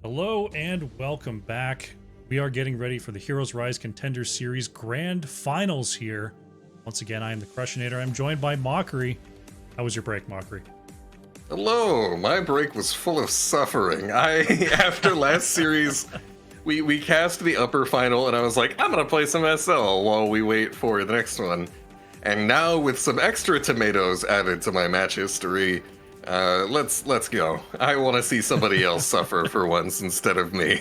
Hello and welcome back. We are getting ready for the Heroes Rise Contender Series Grand Finals here. Once again, I am the Crushinator. I'm joined by Mockery. How was your break, Mockery? Hello, my break was full of suffering. After last series, we cast the upper final, and I was like, I'm gonna play some SL while we wait for the next one. And now with some extra tomatoes added to my match history, let's go. I want to see somebody else suffer for once instead of me.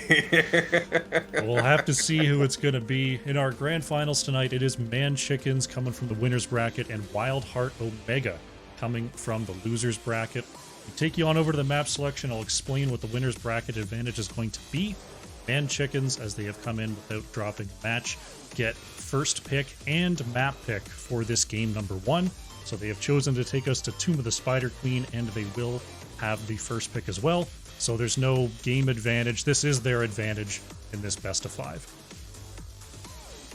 We'll have to see who it's gonna be. In our grand finals tonight, it is ManChickens coming from the winner's bracket and WildHeart Omega coming from the loser's bracket. I'll take you on over to the map selection. I'll explain what the winner's bracket advantage is going to be. ManChickens, as they have come in without dropping the match, get first pick and map pick for this game number 1. So they have chosen to take us to Tomb of the Spider Queen, and they will have the first pick as well. So there's no game advantage. This is their advantage in this best of 5.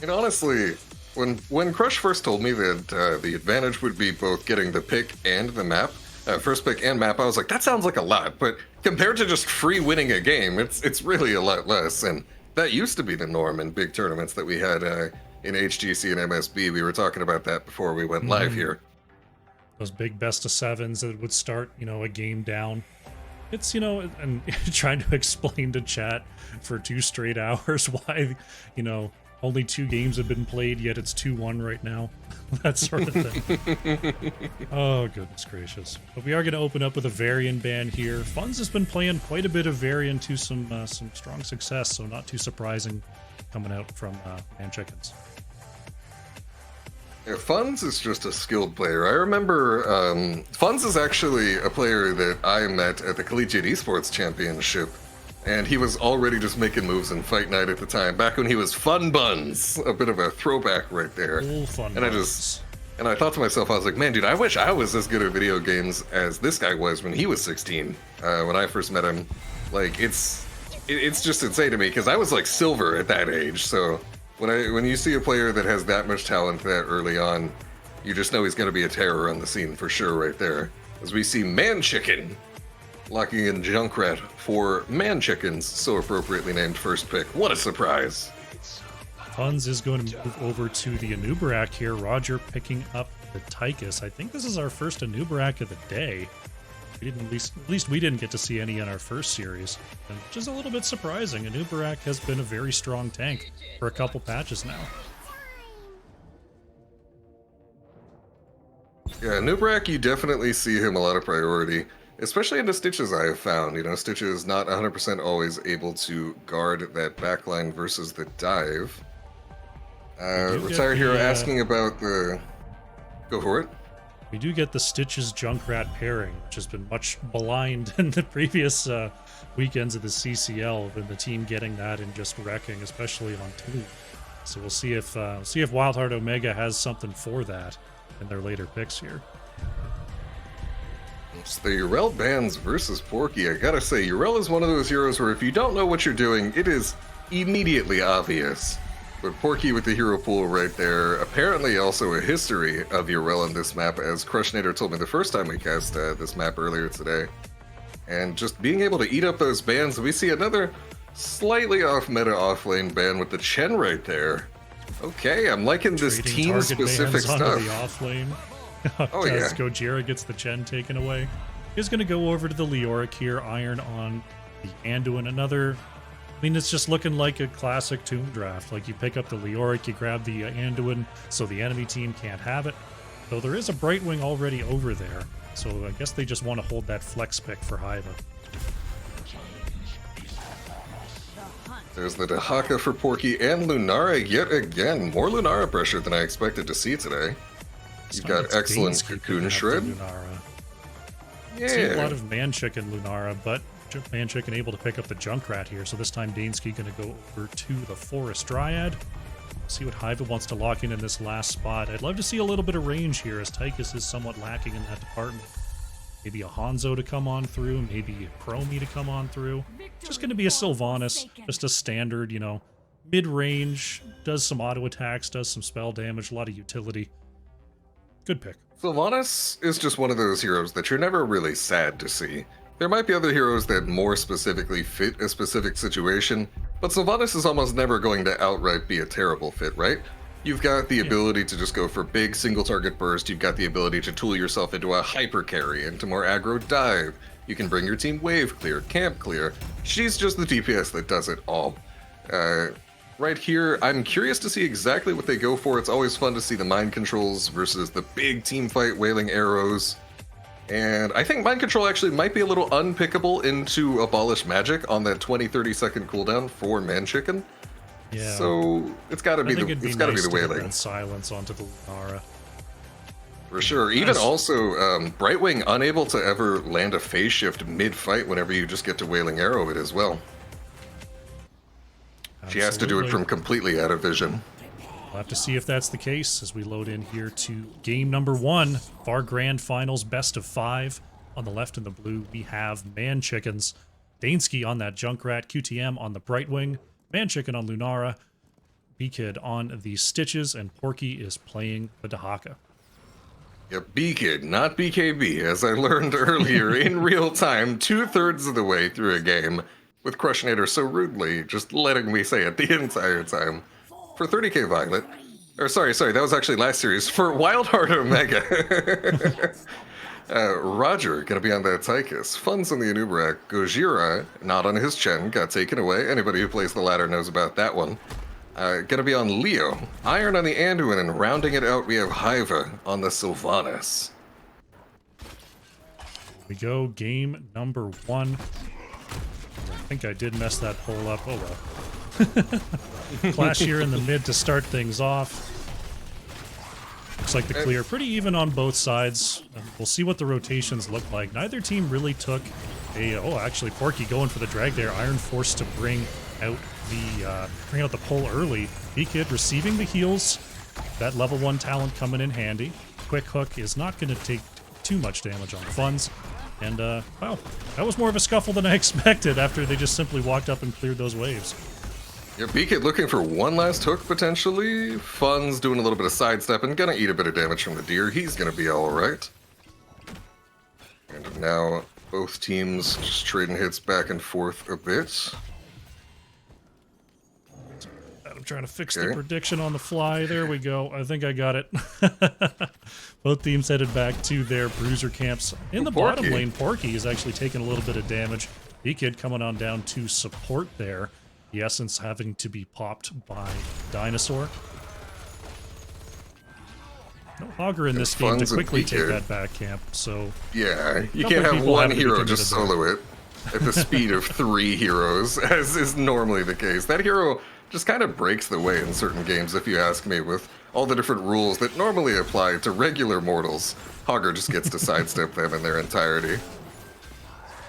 And honestly, when Crush first told me that the advantage would be both getting the pick and the map, first pick and map, I was like, that sounds like a lot. But compared to just free winning a game, it's really a lot less. And that used to be the norm in big tournaments that we had in HGC and MSB. We were talking about that before we went live here. Those big best of 7s that would start, a game down. It's, and trying to explain to chat for 2 straight hours why, only 2 games have been played, yet it's 2-1 right now. That sort of thing. Oh, goodness gracious. But we are going to open up with a Varian ban here. Funds has been playing quite a bit of Varian to some strong success, so not too surprising coming out from ManChickens. Yeah, Funds is just a skilled player. I remember Funds is actually a player that I met at the Collegiate Esports Championship. And he was already just making moves in Fight Night at the time, back when he was Fun Buns. A bit of a throwback right there. Fun and buns. I thought to myself, I was like, man, dude, I wish I was as good at video games as this guy was when he was 16. When I first met him, like it's just insane to me because I was like silver at that age. So when you see a player that has that much talent that early on, you just know he's going to be a terror on the scene for sure, right there. As we see ManChicken locking in Junkrat for ManChickens, so appropriately named first pick. What a surprise. Funds is going to move over to the Anubarak here. Roger picking up the Tychus. I think this is our first Anubarak of the day. We didn't, at least we didn't get to see any in our first series, which is a little bit surprising. Anubarak has been a very strong tank for a couple patches now. Yeah, Anubarak, you definitely see him a lot of priority. Especially into Stitches, I have found. Stitches not 100% always able to guard that backline versus the dive. Retired Hero asking about the... Go for it. We do get the Stitches Junkrat pairing, which has been much maligned in the previous weekends of the CCL, and the team getting that and just wrecking, especially on Tomb. So we'll see if WildHeart Omega has something for that in their later picks here. It's the Yrel bans versus Porky. I gotta say, Yrel is one of those heroes where if you don't know what you're doing, it is immediately obvious. But Porky with the hero pool right there, apparently also a history of Yrel on this map, as Crushinator told me the first time we cast this map earlier today. And just being able to eat up those bans, we see another slightly off-meta off-lane ban with the Chen right there. Okay, I'm liking this team-specific stuff. The off-lane. Oh yeah. Gojira gets the Chen taken away. He's going to go over to the Leoric here, Iron on the Anduin. It's just looking like a classic Tomb draft. Like, you pick up the Leoric, you grab the Anduin, so the enemy team can't have it. Though there is a Brightwing already over there, so I guess they just want to hold that flex pick for Hiva. There's the Dahaka for Porky and Lunara yet again. More Lunara pressure than I expected to see today. You've got excellent Cocoon Shred. Yeah. See a lot of ManChicken Lunara, but ManChicken able to pick up the Junkrat here, so this time Dansky going to go over to the Forest Dryad. See what Hiva wants to lock in this last spot. I'd love to see a little bit of range here, as Tychus is somewhat lacking in that department. Maybe a Hanzo to come on through, maybe a Chromie to come on through. Just going to be a Sylvanas, just a standard, mid-range, does some auto attacks, does some spell damage, a lot of utility. Good pick. Sylvanas is just one of those heroes that you're never really sad to see. There might be other heroes that more specifically fit a specific situation, but Sylvanas is almost never going to outright be a terrible fit, right? You've got the ability to just go for big single target burst, you've got the ability to tool yourself into a hyper carry, into more aggro dive, you can bring your team wave clear, camp clear. She's just the DPS that does it all. Right here, I'm curious to see exactly what they go for. It's always fun to see the mind controls versus the big team fight wailing arrows. And I think mind control actually might be a little unpickable into Abolish Magic on that 20-30 second cooldown for ManChicken. Yeah. So it's got to be the wailing. And silence onto the Lunara. For sure. Even also, Brightwing unable to ever land a phase shift mid-fight whenever you just get to Wailing Arrow it as well. She has to do it from completely out of vision. We'll have to see if that's the case as we load in here to game number 1 of our grand finals best of 5. On the left in the blue, we have ManChickens. Dansky on that Junkrat, QTM on the Brightwing, ManChicken on Lunara, B-Kid on the Stitches, and Porky is playing the Dahaka. Yep, B-Kid, not BKB, as I learned earlier in real time, 2/3 of the way through a game, with Crushinator so rudely just letting me say it the entire time. For 30k Violet, or sorry, that was actually last series, for WildHeart Omega. Roger, gonna be on that Tychus. Funds on the Anubarak. Gojira, not on his Chen, got taken away. Anybody who plays the ladder knows about that one. Gonna be on Leo. Iron on the Anduin, and rounding it out, we have Hiva on the Sylvanas. Here we go, game number 1. I think I did mess that poll up. Oh well. Clash here in the mid to start things off. Looks like the clear pretty even on both sides. We'll see what the rotations look like. Neither team really took a... Oh, actually, Porky going for the drag there. Iron forced to bring out the pull early. B-Kid receiving the heals. That level 1 talent coming in handy. Quick Hook is not going to take too much damage on the funds. And, wow, that was more of a scuffle than I expected after they just simply walked up and cleared those waves. Yeah, B-Kid looking for one last hook, potentially. Fun's doing a little bit of sidestep and gonna eat a bit of damage from the deer. He's gonna be alright. And now both teams just trading hits back and forth a bit. I'm trying to fix the prediction on the fly. There we go. I think I got it. Both teams headed back to their bruiser camps. In the bottom lane, Porky is actually taking a little bit of damage. B-Kid coming on down to support there. The Essence having to be popped by Dinosaur. No Hogger in this game to quickly take that back camp, so... Yeah, you can't have one hero just solo it at the speed of 3 heroes, as is normally the case. That hero just kind of breaks the way in certain games, if you ask me, with all the different rules that normally apply to regular mortals. Hogger just gets to sidestep them in their entirety.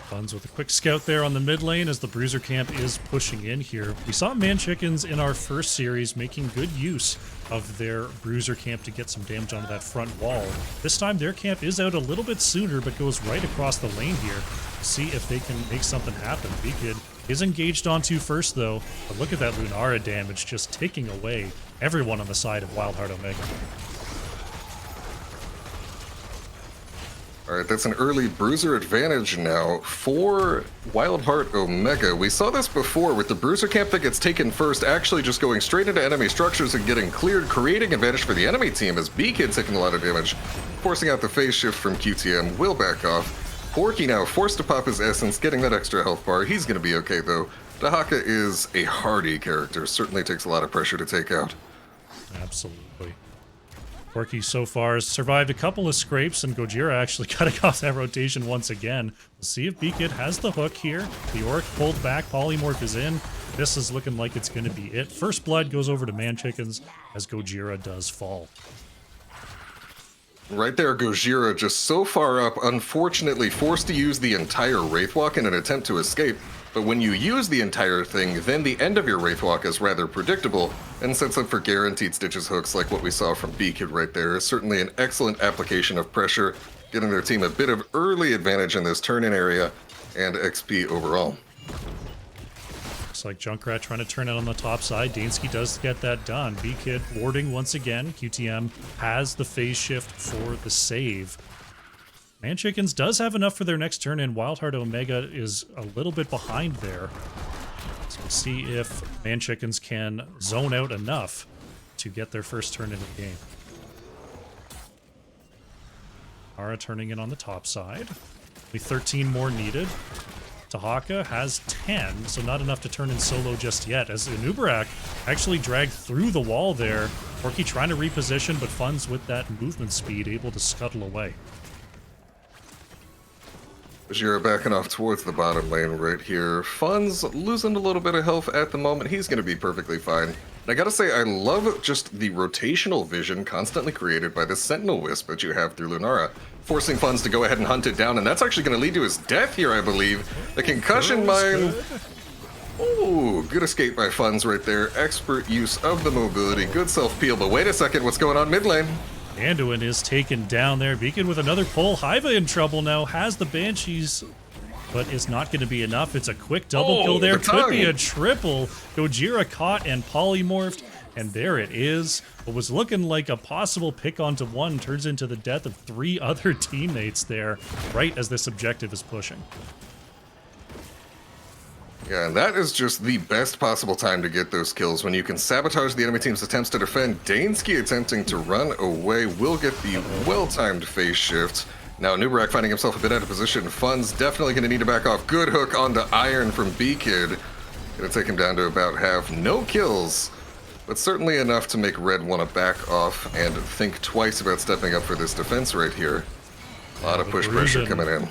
Funds with a quick scout there on the mid lane as the bruiser camp is pushing in here. We saw ManChickens in our first series making good use of their bruiser camp to get some damage onto that front wall. This time their camp is out a little bit sooner, but goes right across the lane here to see if they can make something happen. B-Kid is engaged onto first though, but look at that Lunara damage just taking away everyone on the side of WildHeart Omega. Alright, that's an early bruiser advantage now for WildHeart Omega. We saw this before with the bruiser camp that gets taken first, actually just going straight into enemy structures and getting cleared, creating advantage for the enemy team as B-Kid taking a lot of damage, forcing out the phase shift from QTM, will back off. Porky now forced to pop his essence, getting that extra health bar. He's going to be okay though. Dahaka is a hardy character, certainly takes a lot of pressure to take out. Absolutely. Porky so far has survived a couple of scrapes, and Gojira actually cutting off that rotation once again. We'll see if B-Kid has the hook here. The Orc pulled back, Polymorph is in. This is looking like it's going to be it. First blood goes over to ManChickens as Gojira does fall. Right there, Gojira just so far up, unfortunately forced to use the entire Wraithwalk in an attempt to escape. But when you use the entire thing, then the end of your Wraithwalk is rather predictable and sets up for guaranteed Stitches hooks like what we saw from B-Kid right there. Certainly an excellent application of pressure, getting their team a bit of early advantage in this turn-in area and XP overall. Looks like Junkrat trying to turn it on the top side. Dansky does get that done. B-Kid warding once again. QTM has the phase shift for the save. ManChickens does have enough for their next turn, and WildHeart Omega is a little bit behind there. So we'll see if ManChickens can zone out enough to get their first turn into the game. Ara turning in on the top side. Only 13 more needed. Tahaka has 10, so not enough to turn in solo just yet, as Inubarak actually dragged through the wall there. Porky trying to reposition, but Funds with that movement speed able to scuttle away. Bajira backing off towards the bottom lane right here. Fun's losing a little bit of health at the moment. He's going to be perfectly fine. And I gotta say, I love just the rotational vision constantly created by the Sentinel Wisp that you have through Lunara, forcing Fun's to go ahead and hunt it down, and that's actually going to lead to his death here, I believe. The concussion mine... Ooh, good escape by Fun's right there. Expert use of the mobility, good self-peel, but wait a second, what's going on mid lane? Anduin is taken down there. Beacon with another pull. Hiva in trouble now. Has the Banshees, but it's not going to be enough. It's a quick double kill there. Could be a triple. Gojira caught and polymorphed. And there it is. What was looking like a possible pick onto one turns into the death of 3 other teammates there, right as this objective is pushing. Yeah, and that is just the best possible time to get those kills, when you can sabotage the enemy team's attempts to defend. Dansky attempting to run away will get the well-timed phase shift. Now Nubarak finding himself a bit out of position. Fun's definitely going to need to back off. Good hook onto Iron from B-Kid. Going to take him down to about half. No kills, but certainly enough to make Red want to back off and think twice about stepping up for this defense right here. A lot of push pressure coming in.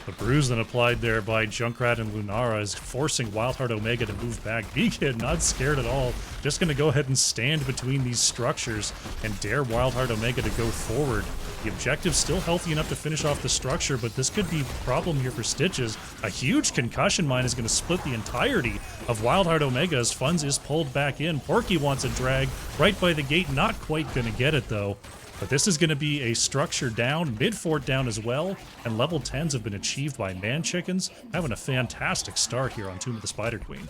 The bruise then applied there by Junkrat and Lunara is forcing WildHeart Omega to move back. B-Kid not scared at all, just going to go ahead and stand between these structures and dare WildHeart Omega to go forward. The objective's still healthy enough to finish off the structure, but this could be a problem here for Stitches. A huge concussion mine is going to split the entirety of WildHeart Omega as Funds is pulled back in. Porky wants a drag right by the gate, not quite going to get it though. But this is going to be a structure down, mid-fort down as well, and level 10s have been achieved by ManChickens, having a fantastic start here on Tomb of the Spider Queen.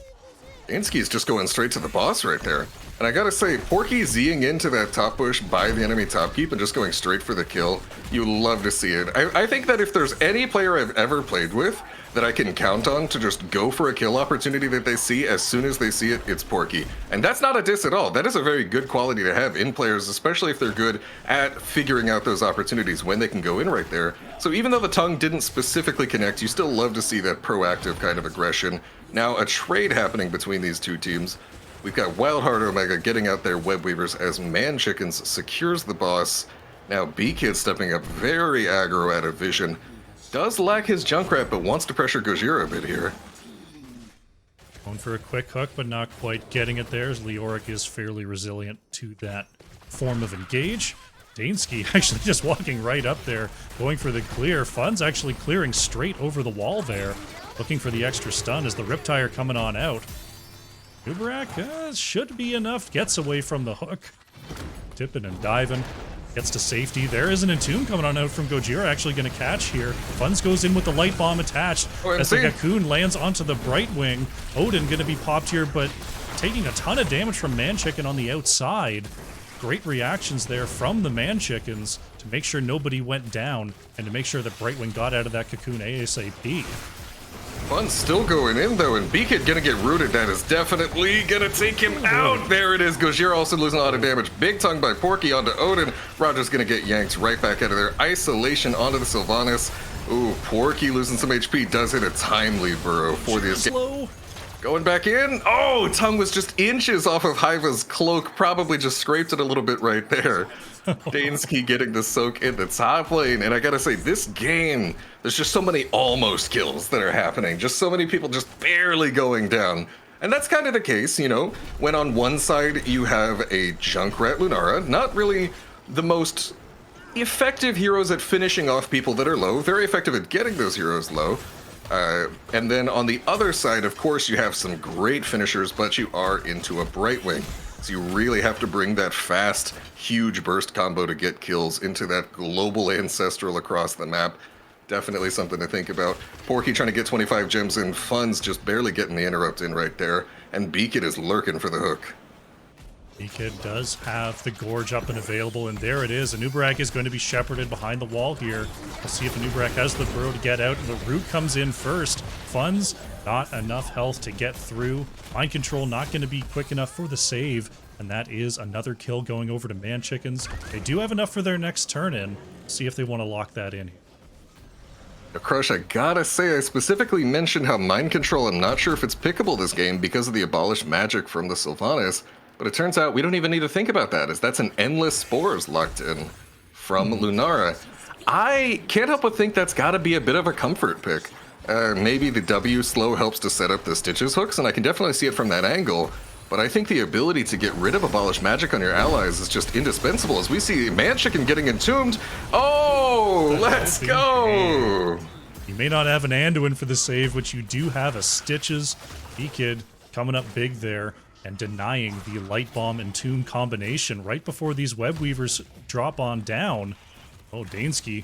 Dansky's just going straight to the boss right there. And I gotta say, Porky Zing into that top push by the enemy top keep and just going straight for the kill, you love to see it. I think that if there's any player I've ever played with that I can count on to just go for a kill opportunity that they see as soon as they see it, it's Porky. And that's not a diss at all. That is a very good quality to have in players, especially if they're good at figuring out those opportunities when they can go in right there. So even though the tongue didn't specifically connect, you still love to see that proactive kind of aggression. Now a trade happening between these two teams. We've got WildHeart Omega getting out their web weavers as ManChickens secures the boss. Now B-Kid stepping up very aggro out of vision. Does lack his Junkrat, but wants to pressure Gojira a bit here. Going for a quick hook, but not quite getting it there, as Leoric is fairly resilient to that form of engage. Dansky actually just walking right up there, going for the clear. Fun's actually clearing straight over the wall there, looking for the extra stun as the Riptire coming on out. Nubarak should be enough, gets away from the hook. Tipping and diving. Gets to safety. There is an Entomb coming on out from Gojira, actually going to catch here. Funds goes in with the light bomb attached as the Cocoon lands onto the Brightwing. Odin going to be popped here, but taking a ton of damage from ManChicken on the outside. Great reactions there from the ManChickens to make sure nobody went down and to make sure that Brightwing got out of that Cocoon ASAP. Fun's still going in though, and B-Kid gonna get rooted. That is definitely gonna take him out. There it is. Gojira also losing a lot of damage. Big tongue by Porky onto Odin. Roger's gonna get yanked right back out of there. Isolation onto the Sylvanas. Ooh, Porky losing some HP. Does hit a timely burrow for the escape. Slow. Going back in. Oh, tongue was just inches off of Hiva's cloak. Probably just scraped it a little bit right there. Dansky getting the soak in the top lane. And I gotta say, this game, there's just so many almost kills that are happening. Just so many people just barely going down. And that's kind of the case, you know, when on one side you have a Junkrat Lunara, not really the most effective heroes at finishing off people that are low, very effective at getting those heroes low. And then on the other side, of course, you have some great finishers, but you are into a Brightwing. So you really have to bring that fast, huge burst combo to get kills into that global ancestral across the map. Definitely something to think about. Porky trying to get 25 gems in, Fun's just barely getting the interrupt in right there, and B-Kid is lurking for the hook. B-Kid does have the Gorge up and available, and there it is. Anubarak is going to be shepherded behind the wall here. We'll see if Anubarak has the burrow to get out, and the root comes in first. Funds, not enough health to get through. Mind Control not going to be quick enough for the save, and that is another kill going over to ManChickens. They do have enough for their next turn in. See if they want to lock that in here. Crush, I gotta say, I specifically mentioned how Mind Control, I'm not sure if it's pickable this game because of the abolished magic from the Sylvanas, but it turns out we don't even need to think about that, as that's an endless spores locked in from Lunara. I can't help but think that's gotta be a bit of a comfort pick. Maybe the W slow helps to set up the Stitches hooks, and I can definitely see it from that angle, but I think the ability to get rid of abolished magic on your allies is just indispensable, as we see ManChicken getting entombed. Oh, let's go! You may not have an Anduin for the save, but you do have a Stitches. B-Kid coming up big there and denying the Light Bomb and Tomb combination right before these Web Weavers drop on down. Oh, Dansky,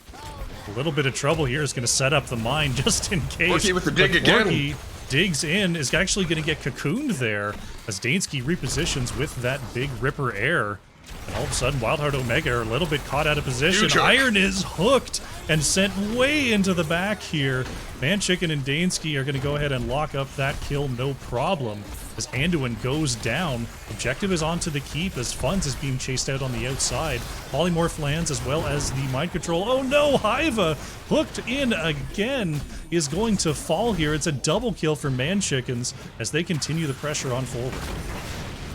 a little bit of trouble here, is going to set up the mine just in case. Porky with the dig again. Porky digs in, is actually going to get cocooned there as Dansky repositions with that big Ripper Air. And all of a sudden, WildHeart Omega are a little bit caught out of position. Iron is hooked and sent way into the back here. ManChicken and Dansky are going to go ahead and lock up that kill, no problem. As Anduin goes down, objective is onto the keep as Funds is being chased out on the outside. Polymorph lands as well as the Mind Control. Oh no, Hiva hooked in again is going to fall here. It's a double kill for ManChickens as they continue the pressure on forward.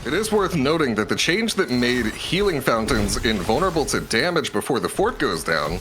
It is worth noting that the change that made healing fountains invulnerable to damage before the fort goes down,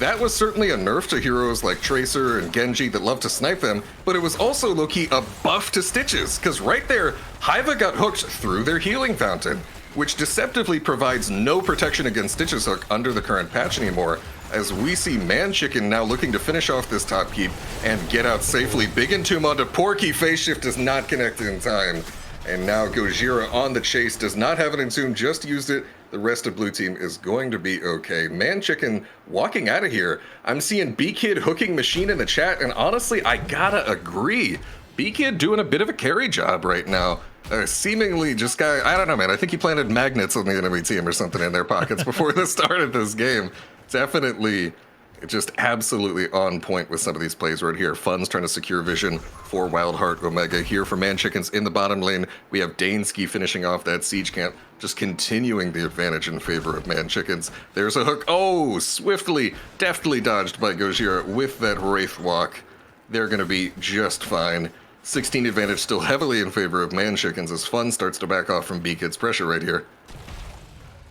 that was certainly a nerf to heroes like Tracer and Genji that love to snipe them, but it was also low-key a buff to Stitches, because right there, Hiva got hooked through their healing fountain, which deceptively provides no protection against Stitches hook under the current patch anymore, as we see ManChicken now looking to finish off this top keep and get out safely. Big Entomb onto Porky, phase shift does not connect in time. And now Gojira on the chase, does not have an Entomb, just used it. The rest of blue team is going to be okay. ManChicken walking out of here. I'm seeing B-Kid hooking machine in the chat, and honestly, I gotta agree. B-Kid doing a bit of a carry job right now. Seemingly just I don't know, man. I think he planted magnets on the enemy team or something in their pockets before the start of this game. Definitely just absolutely on point with some of these plays right here. Fun's trying to secure vision for WildHeart Omega. Here for ManChickens in the bottom lane, we have Dansky finishing off that siege camp, just continuing the advantage in favor of ManChickens. There's a hook. Oh, swiftly, deftly dodged by Gojira with that Wraith Walk. They're going to be just fine. 16 advantage still heavily in favor of ManChickens as Fun starts to back off from B-Kid's pressure right here.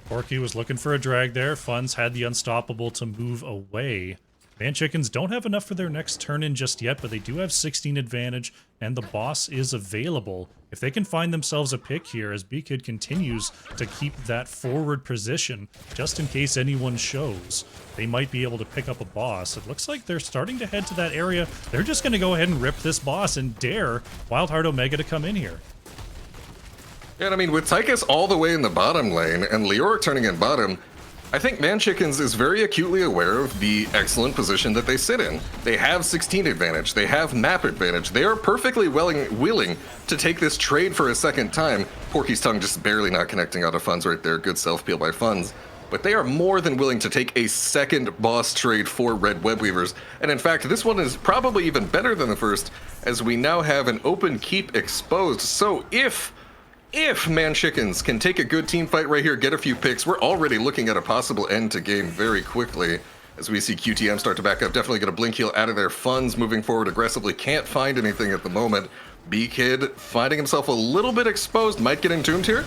Porky was looking for a drag there. Funds had the unstoppable to move away. ManChickens don't have enough for their next turn in just yet, but they do have 16 advantage, and the boss is available. If they can find themselves a pick here as B-Kid continues to keep that forward position, just in case anyone shows, they might be able to pick up a boss. It looks like they're starting to head to that area. They're just going to go ahead and rip this boss and dare WildHeart Omega to come in here. And I mean, with Tychus all the way in the bottom lane and Leoric turning in bottom, I think ManChickens is very acutely aware of the excellent position that they sit in. They have 16 advantage, they have map advantage, they are perfectly willing to take this trade for a second time. Porky's tongue just barely not connecting out of Funds right there, good self-peel by Funds. But they are more than willing to take a second boss trade for Red Web Weavers. And in fact, this one is probably even better than the first, as we now have an open keep exposed. So if ManChickens can take a good team fight right here, get a few picks, we're already looking at a possible end to game very quickly. As we see QTM start to back up, definitely going to blink heal out of their Funds moving forward aggressively. Can't find anything at the moment. B-Kid finding himself a little bit exposed, might get entombed here.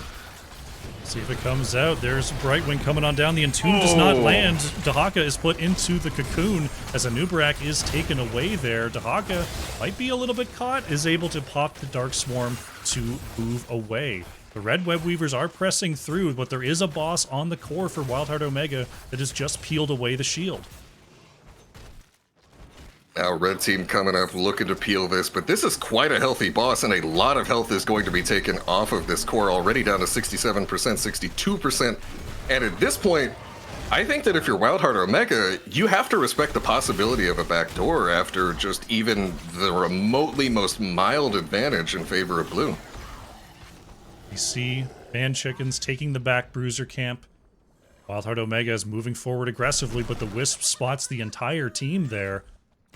See if it comes out. There's Brightwing coming on down. The Entomb does not land. Dahaka is put into the cocoon as Anubarak is taken away there. Dahaka might be a little bit caught, is able to pop the Dark Swarm to move away. The Red Web Weavers are pressing through, but there is a boss on the core for WildHeart Omega that has just peeled away the shield. Now red team coming up looking to peel this, but this is quite a healthy boss, and a lot of health is going to be taken off of this core, already down to 67%, 62%. And at this point, I think that if you're WildHeart Omega, you have to respect the possibility of a backdoor after just even the remotely most mild advantage in favor of blue. We see ManChickens taking the back bruiser camp. WildHeart Omega is moving forward aggressively, but the Wisp spots the entire team there.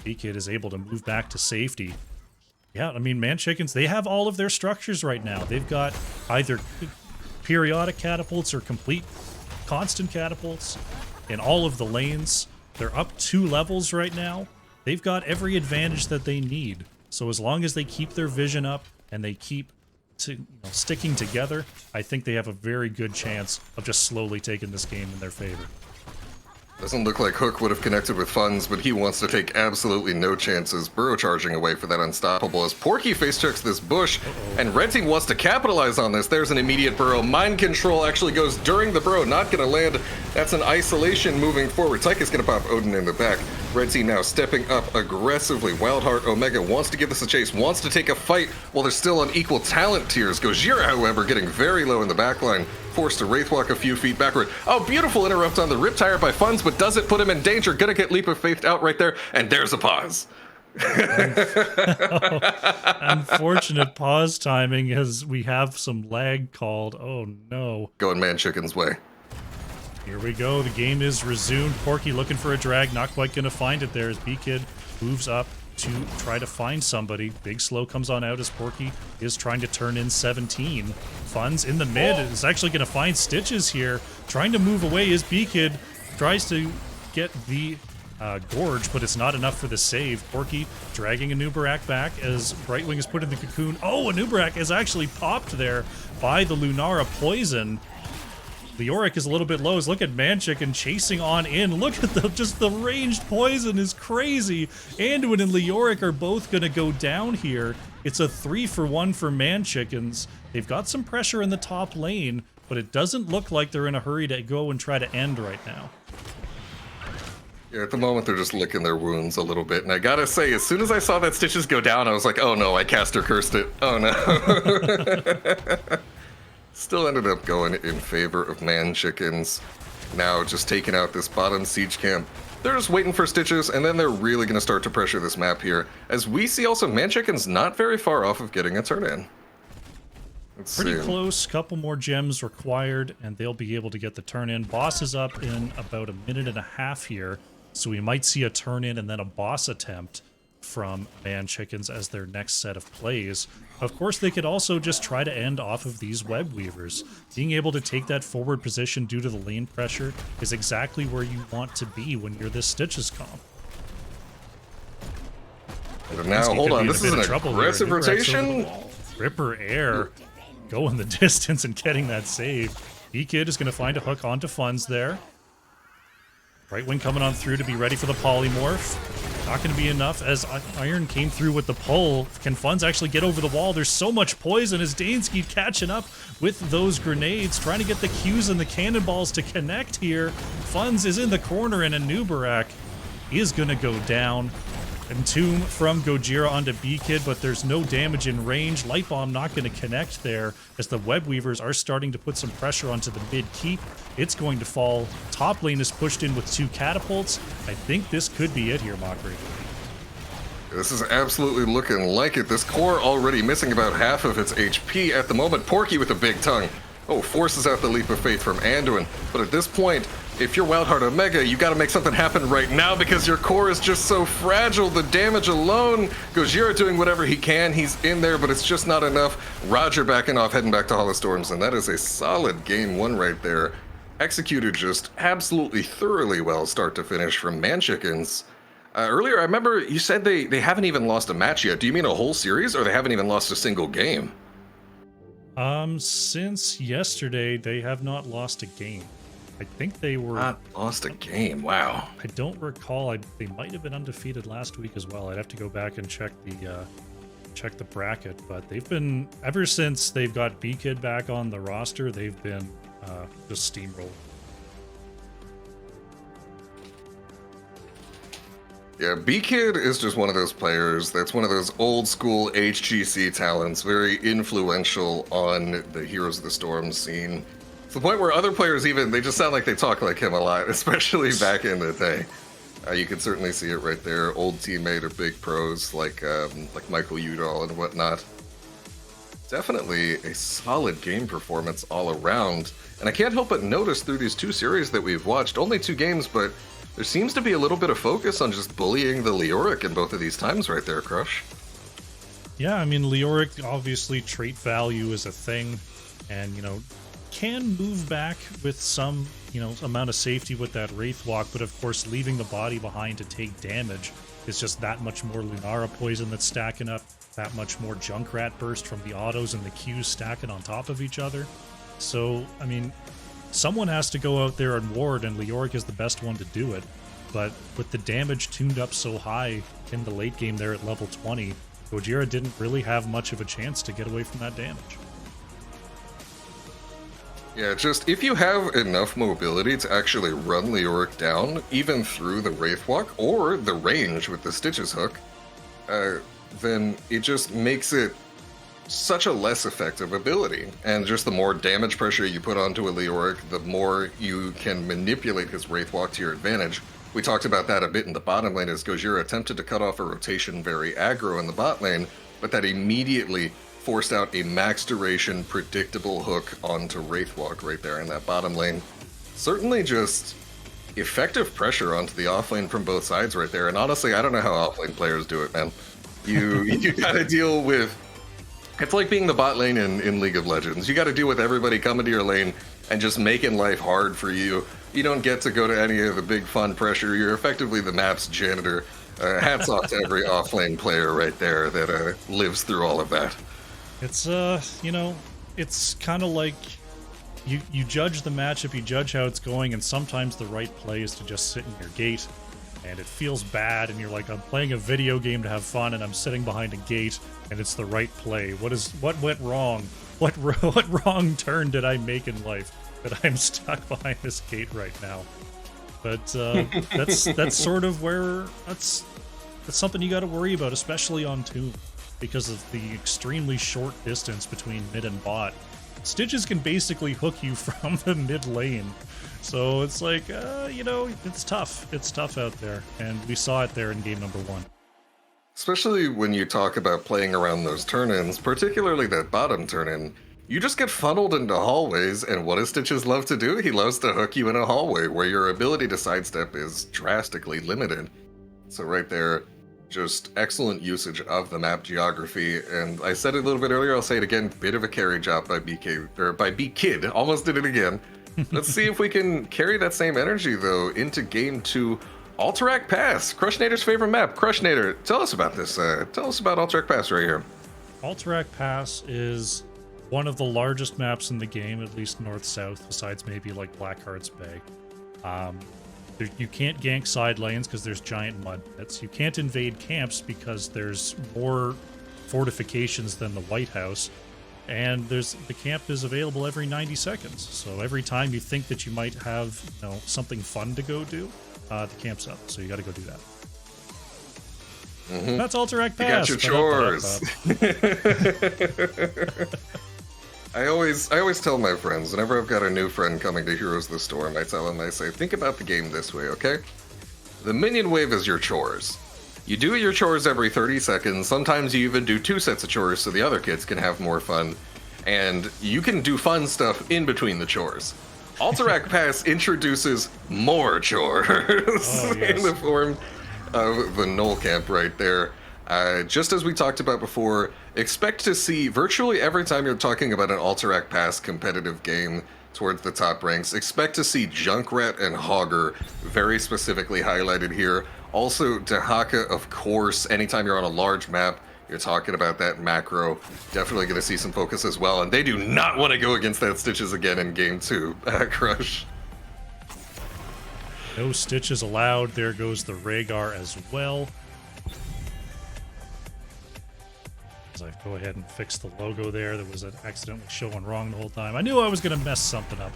B-Kid is able to move back to safety. Yeah, I mean, ManChickens, they have all of their structures right now. They've got either periodic catapults or complete constant catapults in all of the lanes. They're up 2 levels right now. They've got every advantage that they need. So as long as they keep their vision up and they keep sticking together, I think they have a very good chance of just slowly taking this game in their favor. Doesn't look like Hook would have connected with Funds, but he wants to take absolutely no chances. Burrow charging away for that unstoppable as Porky face checks this bush, and Red Team wants to capitalize on this. There's an immediate Burrow. Mind control actually goes during the Burrow, not going to land. That's an isolation moving forward. Tyke is going to pop Odin in the back. Red Team now stepping up aggressively. WildHeart Omega wants to give this a chase, wants to take a fight while they're still on equal talent tiers. Gojira, however, getting very low in the backline, forced to Wraithwalk a few feet backward. Oh, beautiful interrupt on the Riptire by Funds, but does it put him in danger? Gonna get Leap of Faith out right there, and there's a pause. Unfortunate pause timing as we have some lag called. Oh no. Going ManChickens' way. Here we go, the game is resumed. Porky looking for a drag, not quite gonna find it there as B-Kid moves up to try to find somebody. Big Slow comes on out as Porky is trying to turn in 17. Funds in the mid is actually gonna find Stitches here. Trying to move away as B-Kid tries to get the Gorge, but it's not enough for the save. Porky dragging Anubarak back as Brightwing is put in the cocoon. Oh, Anubarak is actually popped there by the Lunara poison. Leoric is a little bit low. Look at ManChicken chasing on in. Look at the ranged poison is crazy. Anduin and Leoric are both going to go down here. It's a 3-for-1 for ManChickens. They've got some pressure in the top lane, but it doesn't look like they're in a hurry to go and try to end right now. Yeah, at the moment they're just licking their wounds a little bit. And I gotta say, as soon as I saw that Stitches go down, I was like, oh no, I caster cursed it. Oh no. Still ended up going in favor of ManChickens. Now just taking out this bottom siege camp. They're just waiting for Stitches, and then they're really going to start to pressure this map here. As we see also, ManChickens not very far off of getting a turn in. Pretty close, couple more gems required, and they'll be able to get the turn in. Boss is up in about a minute and a half here, so we might see a turn in and then a boss attempt from ManChickens as their next set of plays. Of course, they could also just try to end off of these web weavers. Being able to take that forward position due to the lane pressure is exactly where you want to be when you're this Stitches comp. But now, hold on, this is an aggressive rotation? Ripper Air going the distance and getting that save. B-Kid is going to find a hook onto Funds there. Brightwing coming on through to be ready for the polymorph. Not going to be enough as Iron came through with the pull. Can Funds actually get over the wall? There's so much poison as Daneskeet catching up with those grenades, trying to get the Qs and the cannonballs to connect here. Funds is in the corner and Anubarak is going to go down. Entomb from Gojira onto B-Kid, but there's no damage in range. Light Bomb not going to connect there as the Web Weavers are starting to put some pressure onto the mid keep. It's going to fall. Top lane is pushed in with 2 catapults. I think this could be it here, Mockery. This is absolutely looking like it. This core already missing about half of its HP at the moment. Porky with a big tongue. Oh, forces out the Leap of Faith from Anduin. But at this point, if you're WildHeart Omega, you gotta make something happen right now because your core is just so fragile. The damage alone, Gojira doing whatever he can. He's in there, but it's just not enough. Roger backing off, heading back to Hollow Storms, and that is a solid game 1 right there. Executed just absolutely thoroughly well start to finish from ManChickens. Earlier, I remember you said they haven't even lost a match yet. Do you mean a whole series, or they haven't even lost a single game? Since yesterday, they have not lost a game. I think they were... Not lost a game, wow. I don't recall. They might have been undefeated last week as well. I'd have to go back and check the bracket, but they've been... Ever since they've got B-Kid back on the roster, they've been just steamrolled. Yeah, B-Kid is just one of those players that's one of those old school HGC talents, very influential on the Heroes of the Storm scene. To the point where other players they just sound like they talk like him a lot, especially back in the day. You can certainly see it right there. Old teammate of big pros like Michael Udall and whatnot. Definitely a solid game performance all around. And I can't help but notice through these two series that we've watched, only 2 games, but there seems to be a little bit of focus on just bullying the Leoric in both of these times right there, Crush. Yeah, I mean, Leoric, obviously, trait value is a thing, and, can move back with some, amount of safety with that Wraith Walk, but of course, leaving the body behind to take damage is just that much more Lunara poison that's stacking up, that much more Junkrat burst from the autos and the Qs stacking on top of each other. So, I mean, someone has to go out there and ward, and Leoric is the best one to do it. But with the damage tuned up so high in the late game there at level 20, Gojira didn't really have much of a chance to get away from that damage. Yeah, just if you have enough mobility to actually run Leoric down, even through the Wraith Walk or the range with the Stitches hook, then it just makes it such a less effective ability. And just the more damage pressure you put onto a Leoric, the more you can manipulate his Wraith Walk to your advantage. We talked about that a bit in the bottom lane as Gojira attempted to cut off a rotation very aggro in the bot lane, but that immediately forced out a max duration predictable hook onto Wraith Walk right there in that bottom lane. Certainly just effective pressure onto the offlane from both sides right there. And honestly, I don't know how offlane players do it, man. You gotta deal with... It's like being the bot lane in League of Legends. You gotta deal with everybody coming to your lane and just making life hard for you. You don't get to go to any of the big fun pressure. You're effectively the map's janitor. Hats off to every offlane player right there that lives through all of that. It's, it's kind of like you judge the matchup, you judge how it's going, and sometimes the right play is to just sit in your gate, and it feels bad, and you're like, I'm playing a video game to have fun, and I'm sitting behind a gate, and it's the right play. What went wrong? What wrong turn did I make in life that I'm stuck behind this gate right now? But that's sort of where that's something you got to worry about, especially on Tomb, because of the extremely short distance between mid and bot. Stitches can basically hook you from the mid lane. So it's like, it's tough. It's tough out there. And we saw it there in game number 1. Especially when you talk about playing around those turn-ins, particularly that bottom turn-in, you just get funneled into hallways, and what does Stitches love to do? He loves to hook you in a hallway where your ability to sidestep is drastically limited. So right there, just excellent usage of the map geography, and I said it a little bit earlier, I'll say it again, bit of a carry job by B-Kid, almost did it again. Let's see if we can carry that same energy, though, into Game 2. Alterac Pass, Crushnator's favorite map. Crushnator, tell us about this. Tell us about Alterac Pass right here. Alterac Pass is one of the largest maps in the game, at least north-south, besides maybe like Blackheart's Bay. You can't gank side lanes because there's giant mud pits. You can't invade camps because there's more fortifications than the White House. And the camp is available every 90 seconds. So every time you think that you might have something fun to go do, the camp's up. So you got to go do that. Mm-hmm. That's Alterac Pass. You got your chores. I always tell my friends, whenever I've got a new friend coming to Heroes of the Storm, I tell them, I say, think about the game this way, okay? The minion wave is your chores. You do your chores every 30 seconds. Sometimes you even do 2 sets of chores so the other kids can have more fun. And you can do fun stuff in between the chores. Alterac Pass introduces more chores in the form of the Null Camp right there. Just as we talked about before, expect to see virtually every time you're talking about an Alterac Pass competitive game towards the top ranks, expect to see Junkrat and Hogger very specifically highlighted here. Also, Dehaka, of course, anytime you're on a large map, you're talking about that macro, definitely going to see some focus as well. And they do not want to go against that Stitches again in Game 2, Crush. No Stitches allowed. There goes the Rhaegar as well. As I go ahead and fix the logo there that was accidentally showing wrong the whole time. I knew I was going to mess something up.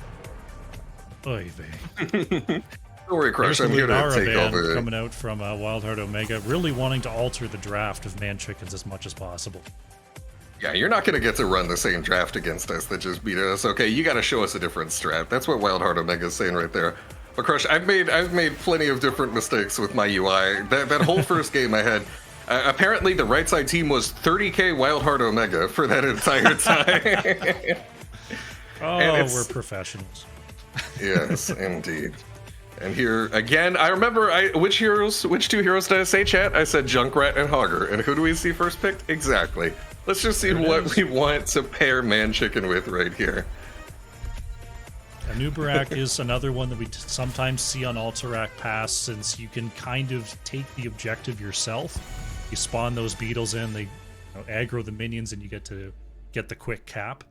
Oy vey. Don't worry, Crush, I'm here to take over. Coming out from WildHeart Omega, really wanting to alter the draft of ManChickens as much as possible. Yeah, you're not going to get to run the same draft against us that just beat us. Okay, you got to show us a different strat. That's what WildHeart Omega is saying right there. But Crush, I've made plenty of different mistakes with my UI. That whole first game I Apparently, the right side team was 30k WildHeart Omega for that entire time. Oh, we're professionals. Yes, indeed. And here again, I remember which two heroes did I say, chat? I said Junkrat and Hogger. And who do we see first picked? Exactly. Let's just see what we want to pair ManChicken with right here. Anubarak is another one that we sometimes see on Alterac Pass, since you can kind of take the objective yourself. You spawn those beetles in, they aggro the minions, and you get to get the quick cap.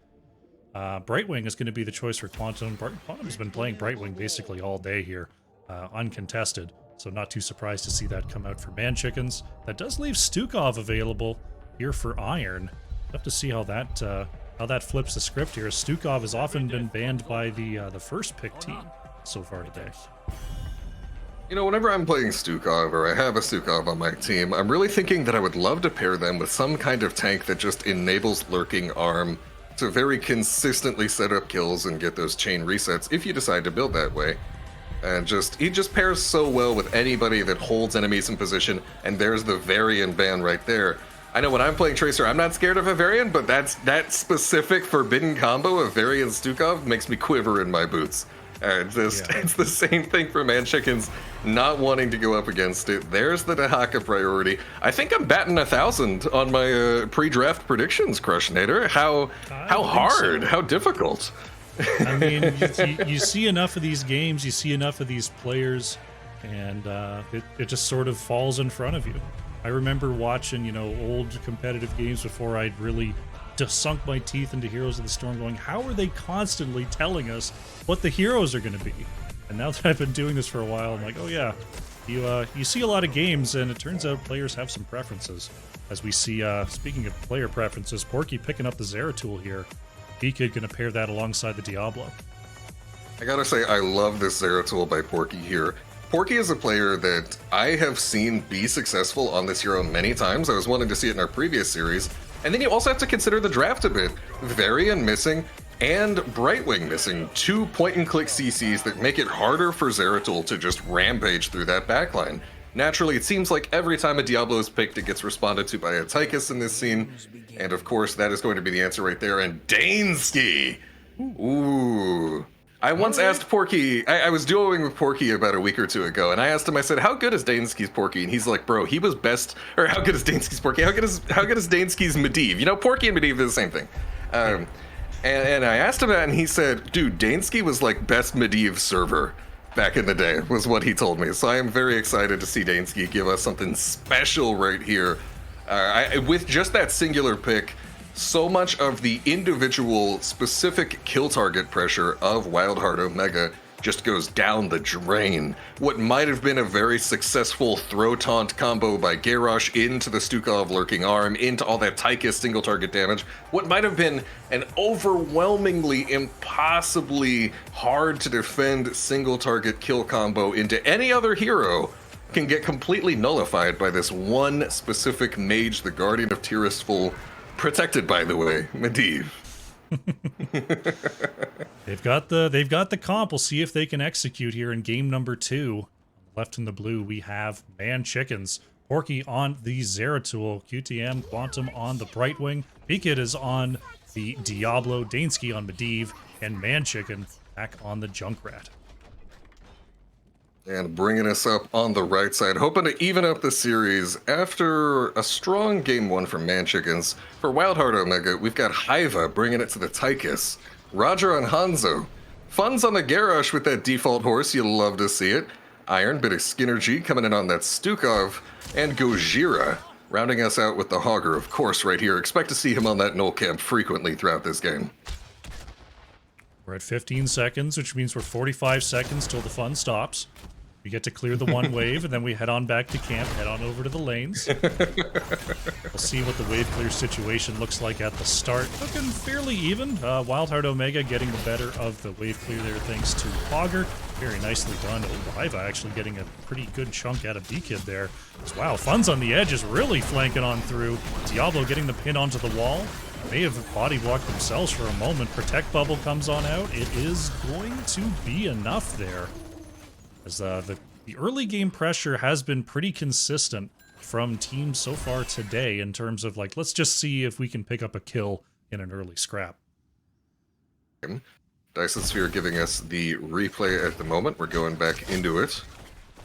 Brightwing is going to be the choice for Quantum. Quantum's been playing Brightwing basically all day here, uncontested, so not too surprised to see that come out for ManChickens. That does leave Stukov available here for Iron. We'll have to see how that flips the script here. Stukov has often been banned by the first pick team so far today. You know, whenever I'm playing Stukov, or I have a Stukov on my team, I'm really thinking that I would love to pair them with some kind of tank that just enables Lurking Arm to very consistently set up kills and get those chain resets if you decide to build that way. And he just pairs so well with anybody that holds enemies in position, and there's the Varian ban right there. I know when I'm playing Tracer, I'm not scared of a Varian, but that specific forbidden combo of Varian Stukov makes me quiver in my boots. It's the same thing for ManChickens, not wanting to go up against it. There's the Dahaka priority. I think I'm batting 1,000 on my pre-draft predictions, Crushnator. How hard, how difficult. I mean, you see enough of these games, you see enough of these players, and it just sort of falls in front of you. I remember watching, old competitive games before I'd really just sunk my teeth into Heroes of the Storm, going, how are they constantly telling us what the heroes are going to be? And now that I've been doing this for a while, I'm like, oh yeah, you see a lot of games, and it turns out players have some preferences. As we see, speaking of player preferences, Porky picking up the Zeratul here. B-Kid going to pair that alongside the Diablo. I gotta say, I love this Zeratul by Porky here. Porky is a player that I have seen be successful on this hero many times. I was wanting to see it in our previous series. And then you also have to consider the draft a bit. Varian missing and Brightwing missing, 2 point-and-click CCs that make it harder for Zeratul to just rampage through that backline. Naturally, it seems like every time a Diablo is picked, it gets responded to by a Tychus in this scene. And of course, that is going to be the answer right there. And Dansky! Ooh. I once asked Porky, I was duoing with Porky about a week or two ago, and I asked him, I said, how good is Dansky's Porky? And he's like, bro, he was best, or how good is Dansky's Porky? How good is Dansky's Medivh? Porky and Medivh are the same thing. And I asked him that, and he said, dude, Dansky was like best Medivh server back in the day, was what he told me. So I am very excited to see Dansky give us something special right here. With just that singular pick, so much of the individual specific kill target pressure of WildHeart Omega just goes down the drain. What might have been a very successful throw taunt combo by Garrosh into the Stukov Lurking Arm, into all that Tychus single target damage, what might have been an overwhelmingly impossibly hard to defend single target kill combo into any other hero can get completely nullified by this one specific mage, the Guardian of Tirisful, protected, by the way, Medivh. They've got the comp. We'll see if they can execute here in game number 2. Left in the blue, we have ManChickens. Porky on the Zeratul, QTM, Quantum on the Brightwing, B-Kid is on the Diablo, Dansky on Medivh, and ManChicken back on the Junkrat. And bringing us up on the right side, hoping to even up the series after a strong game 1 from ManChickens. For WildHeart Omega, we've got Haiva bringing it to the Tychus. Roger on Hanzo. Funds on the Garrosh with that default horse, you'll love to see it. Iron, bit of Skinnergy coming in on that Stukov. And Gojira rounding us out with the Hogger, of course, right here. Expect to see him on that null camp frequently throughout this game. We're at 15 seconds, which means we're 45 seconds till the fun stops. We get to clear the one wave, and then we head on back to camp, head on over to the lanes. We'll see what the wave clear situation looks like at the start. Looking fairly even. WildHeart Omega getting the better of the wave clear there thanks to Hogger. Very nicely done. Haiva actually getting a pretty good chunk out of B-Kid there. Wow, Fun's on the edge is really flanking on through. Diablo getting the pin onto the wall. May have body blocked themselves for a moment. Protect Bubble comes on out. It is going to be enough there. As the early game pressure has been pretty consistent from teams so far today in terms of like, let's just see if we can pick up a kill in an early scrap. Dyson Sphere giving us the replay at the moment. We're going back into it.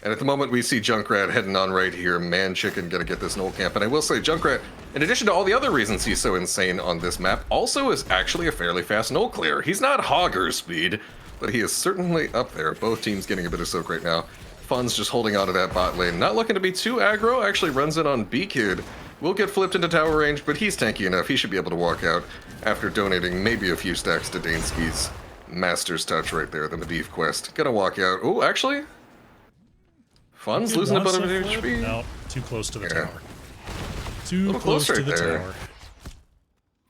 And at the moment, we see Junkrat heading on right here. ManChicken gonna get this Knoll camp. And I will say, Junkrat, in addition to all the other reasons he's so insane on this map, also is actually a fairly fast Knoll clear. He's not Hogger speed, but he is certainly up there. Both teams getting a bit of soak right now. Fun's just holding on to that bot lane. Not looking to be too aggro. Actually runs in on B-Kid. Will get flipped into tower range, but he's tanky enough. He should be able to walk out after donating maybe a few stacks to Daneski's Master's Touch right there, the Medivh quest. Gonna walk out. Oh, actually... Fun's losing a bit of HP. No, too close to the tower. Too close to the tower.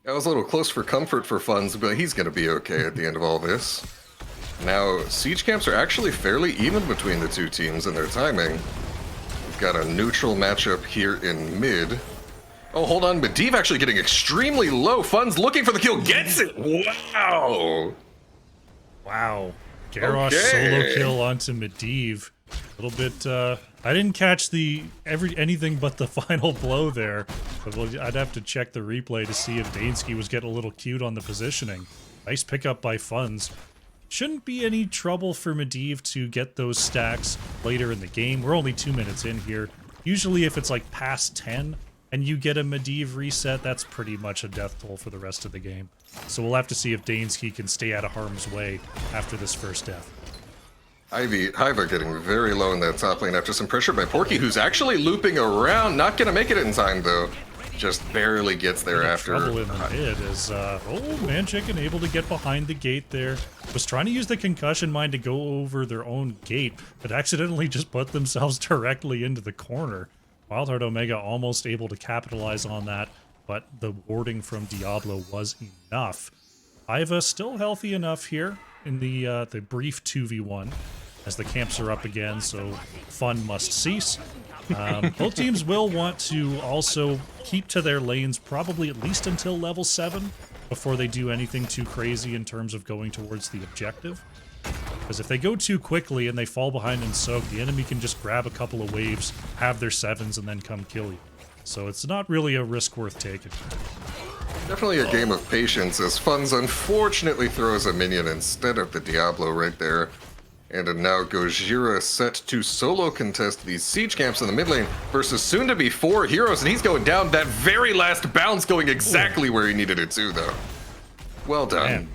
That was a little close for comfort for Fun's, but he's going to be okay at the end of all this. Now, siege camps are actually fairly even between the two teams in their timing. We've got a neutral matchup here in mid. Oh, hold on. Medivh actually getting extremely low. Fun's looking for the kill. Gets it! Wow! Wow. Garrosh solo kill onto Medivh. A little bit, I didn't catch anything but the final blow there, but I'd have to check the replay to see if Daneski was getting a little cute on the positioning. Nice pickup by Funds. Shouldn't be any trouble for Medivh to get those stacks later in the game. We're only 2 minutes in here. Usually if it's like past 10 and you get a Medivh reset, that's pretty much a death toll for the rest of the game. So we'll have to see if Daneski can stay out of harm's way after this first death. Hiva getting very low in that top lane after some pressure by Porky, who's actually looping around. Not going to make it in time, though. Just barely gets there after. Trouble in the mid is, ManChicken able to get behind the gate there. Was trying to use the concussion mine to go over their own gate, but accidentally just put themselves directly into the corner. WildHeart Omega almost able to capitalize on that, but the warding from Diablo was enough. Hiva still healthy enough here in the brief 2v1 as the camps are up again, so fun must cease. Both teams will want to also keep to their lanes probably at least until level 7 before they do anything too crazy in terms of going towards the objective. Because if they go too quickly and they fall behind in soak, the enemy can just grab a couple of waves, have their 7s, and then come kill you. So it's not really a risk worth taking. Definitely a game of patience, as Funds unfortunately throws a minion instead of the Diablo right there. And now Gojira set to solo contest these siege camps in the mid lane versus soon-to-be 4 heroes, and he's going down. That very last bounce going exactly where he needed it to, though. Well done. Man.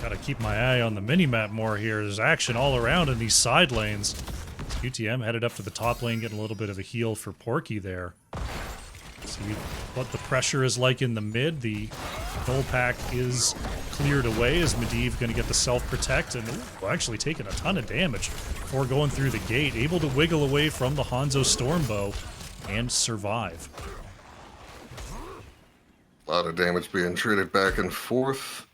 Gotta keep my eye on the minimap more here. There's action all around in these side lanes. UTM headed up to the top lane, getting a little bit of a heal for Porky there. See what the pressure is like in the mid. The Knoll pack is cleared away as Medivh going to get the self-protect and actually taking a ton of damage before going through the gate. Able to wiggle away from the Hanzo Stormbow and survive. A lot of damage being traded back and forth.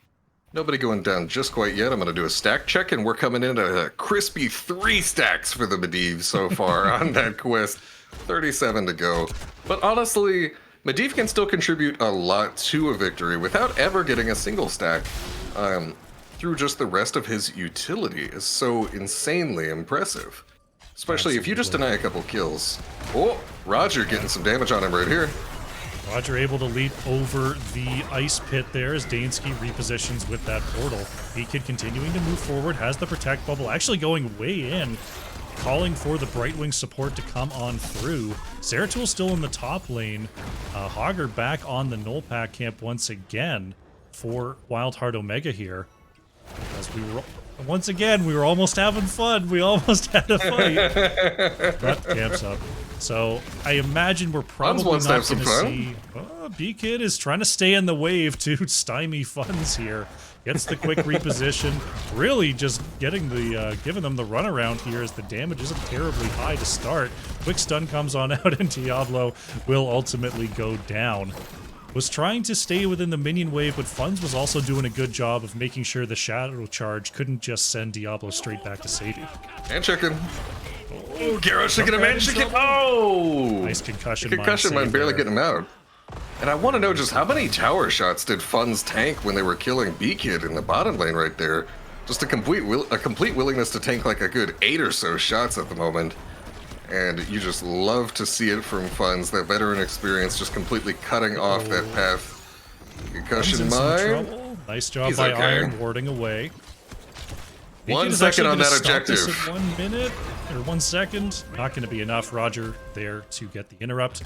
Nobody going down just quite yet. I'm going to do a stack check, and we're coming in at a crispy 3 stacks for the Medivh so far on that quest. 37 to go. But honestly, Medivh can still contribute a lot to a victory without ever getting a single stack. Through just the rest of his utility is so insanely impressive. Especially if you just deny a couple kills. Oh, Roger getting some damage on him right here. Roger able to leap over the ice pit there as Daneski repositions with that portal. B-Kid continuing to move forward, has the protect bubble, actually going way in, calling for the Brightwing support to come on through. Zeratul still in the top lane. Hogger back on the Knoll pack camp once again for WildHeart Omega here. As we were, once again, we were almost having fun. We almost had a fight. But camp's up. So I imagine we're probably not going to see... B-Kid is trying to stay in the wave to stymie Funds here. Gets the quick reposition. Really just getting the giving them the runaround here as the damage isn't terribly high to start. Quick stun comes on out and Diablo will ultimately go down. Was trying to stay within the minion wave, but Funds was also doing a good job of making sure the Shadow Charge couldn't just send Diablo straight back to safety. ManChicken. Oh, Garrosh taking a ManChicken. Oh! Nice concussion. Concussion mine barely getting him out. And I want to know just how many tower shots did Funds tank when they were killing B-Kid in the bottom lane right there? Just a complete willingness to tank like a good 8 or so shots at the moment. And you just love to see it from Funds, that veteran experience just completely cutting off that path. Concussion mine. Nice job He's by okay. Iron warding away. 1 second on that objective. At 1 minute or 1 second. Not going to be enough. Roger there to get the interrupt.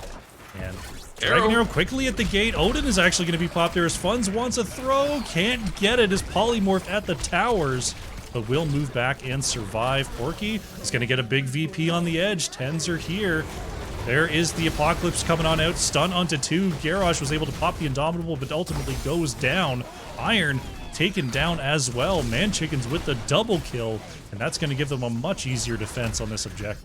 And Dragon Arrow quickly at the gate. Odin is actually going to be popped there as Funds wants a throw. Can't get it as Polymorph at the towers. But will move back and survive. Porky is going to get a big VP on the edge. 10s are here. There is the Apocalypse coming on out. Stun onto 2. Garrosh was able to pop the Indomitable, but ultimately goes down. Iron taken down as well. ManChickens with the double kill, and that's going to give them a much easier defense on this objective.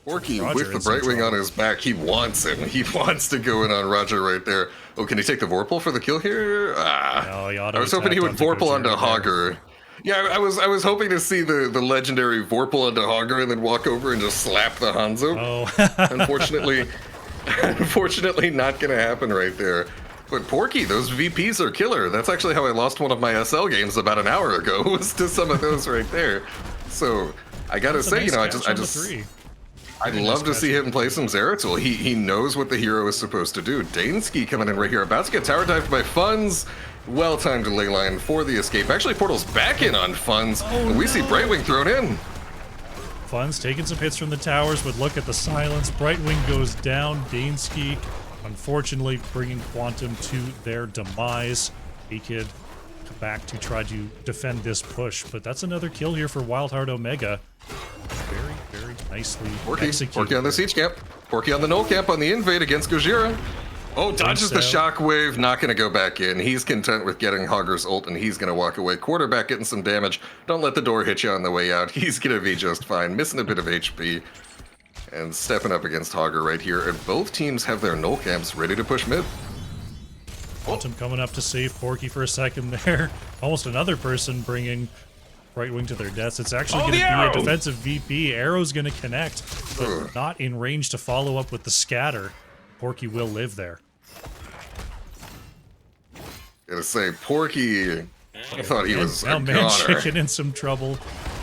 Porky with the Brightwing on his back, he wants him. He wants to go in on Roger right there. Oh, can he take the Vorpal for the kill here? No, he I was hoping he would Vorpal onto Hogger. Yeah, I was hoping to see the legendary Vorpal onto Hogger and then walk over and just slap the Hanzo. Oh. Unfortunately not going to happen right there. But Porky, those VPs are killer. That's actually how I lost one of my SL games about an hour ago, was to some of those right there. So I gotta say, you know, I'd love to see him play some Zeratul. He knows what the hero is supposed to do. Dansky coming in right here, about to get tower dived by Funds. Well-timed ley line for the escape. Actually, Portal's back in on Funds, and we see Brightwing thrown in. Funds taking some hits from the towers, but look at the silence. Brightwing goes down. Dansky, unfortunately, bringing Quantum to their demise. B-Kid back to try to defend this push, but that's another kill here for WildHeart Omega. Very, very nicely executed. Porky on the siege camp. Porky on the null camp on the invade against Gojira. Oh, dodges the shockwave, not going to go back in. He's content with getting Hogger's ult, and he's going to walk away. Quarterback getting some damage. Don't let the door hit you on the way out. He's going to be just fine. Missing a bit of HP. And stepping up against Hogger right here. And both teams have their null camps ready to push mid. Quantum coming up to save Porky for a second there. Almost another person bringing Brightwing to their deaths. It's actually going to be a defensive VP. Arrow's going to connect, but not in range to follow up with the scatter. Porky will live there. Gotta say, Porky, I thought he was now a ManChicken in some trouble.